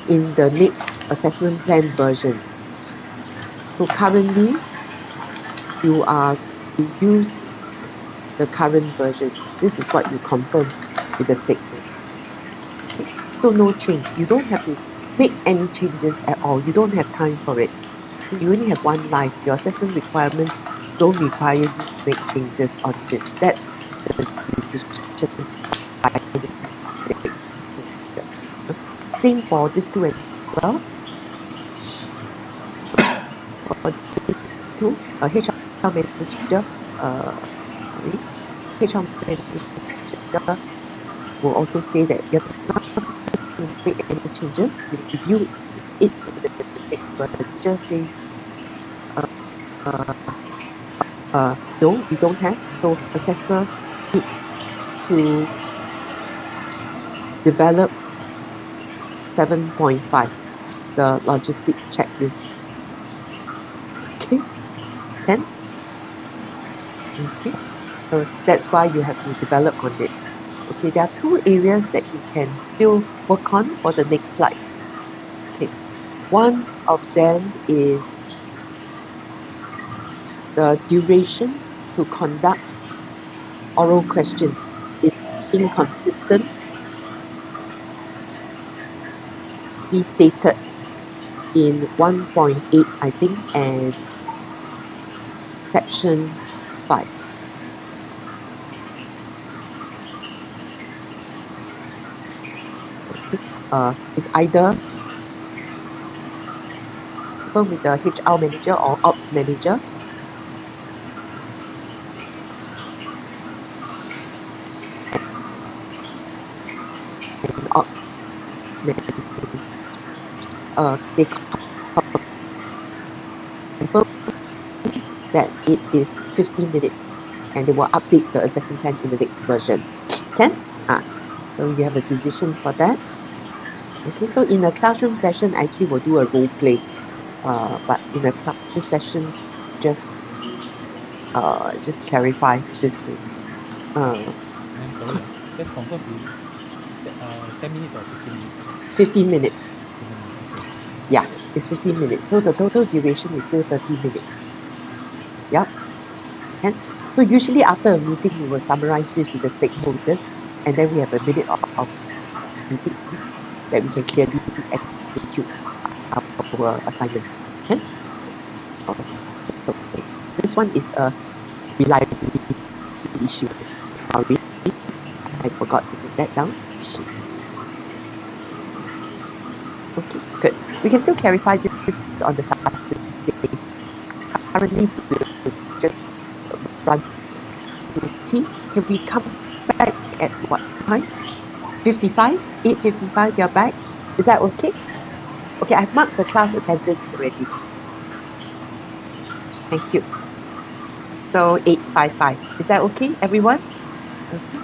in the next assessment plan version. So currently, you are to use the current version. This is what you confirm with the stakeholders. Okay, so no change. You don't have to make any changes at all. You don't have time for it. You only have one life. Your assessment requirements don't require you to make changes on this. That's the decision by the state. Same for this two as well. For this two, HR manager, HR manager will also say that you're not going to make any changes. You review it in the next version. Just says, no, you don't have. So assessor needs to develop 7.5, the logistic checklist. Okay, 10. Okay, so that's why you have to develop on it. Okay, there are two areas that you can still work on for the next slide. Okay, one of them is the duration to conduct oral question is inconsistent. He stated in 1.8, I think, and section 5. Okay. It's either with the HR manager or ops manager. And ops manager, they confirm that it is 15 minutes and they will update the assessment plan in the next version. Can? So you have a decision for that. Okay, so in a classroom session, actually we'll do a role play. But in a this session, just clarify this way. Sorry, just confirm is 10 minutes or 15 minutes? 15 minutes. 15 minutes, okay. Yeah, it's 15 minutes. So the total duration is still 30 minutes. Yep. And so usually after a meeting, we will summarize this with the stakeholders, and then we have a minute of meeting that we can clearly execute our assignments. Okay? So this one is a reliability issue. Sorry, I forgot to put that down. Okay, good. We can still clarify this on the Saturday. Currently, we'll just run routine. Can we come back at what time? 55? 8:55, you're back? Is that okay? Okay, I've marked the class attendance already. Thank you. So 8:55. Is that okay, everyone? Okay.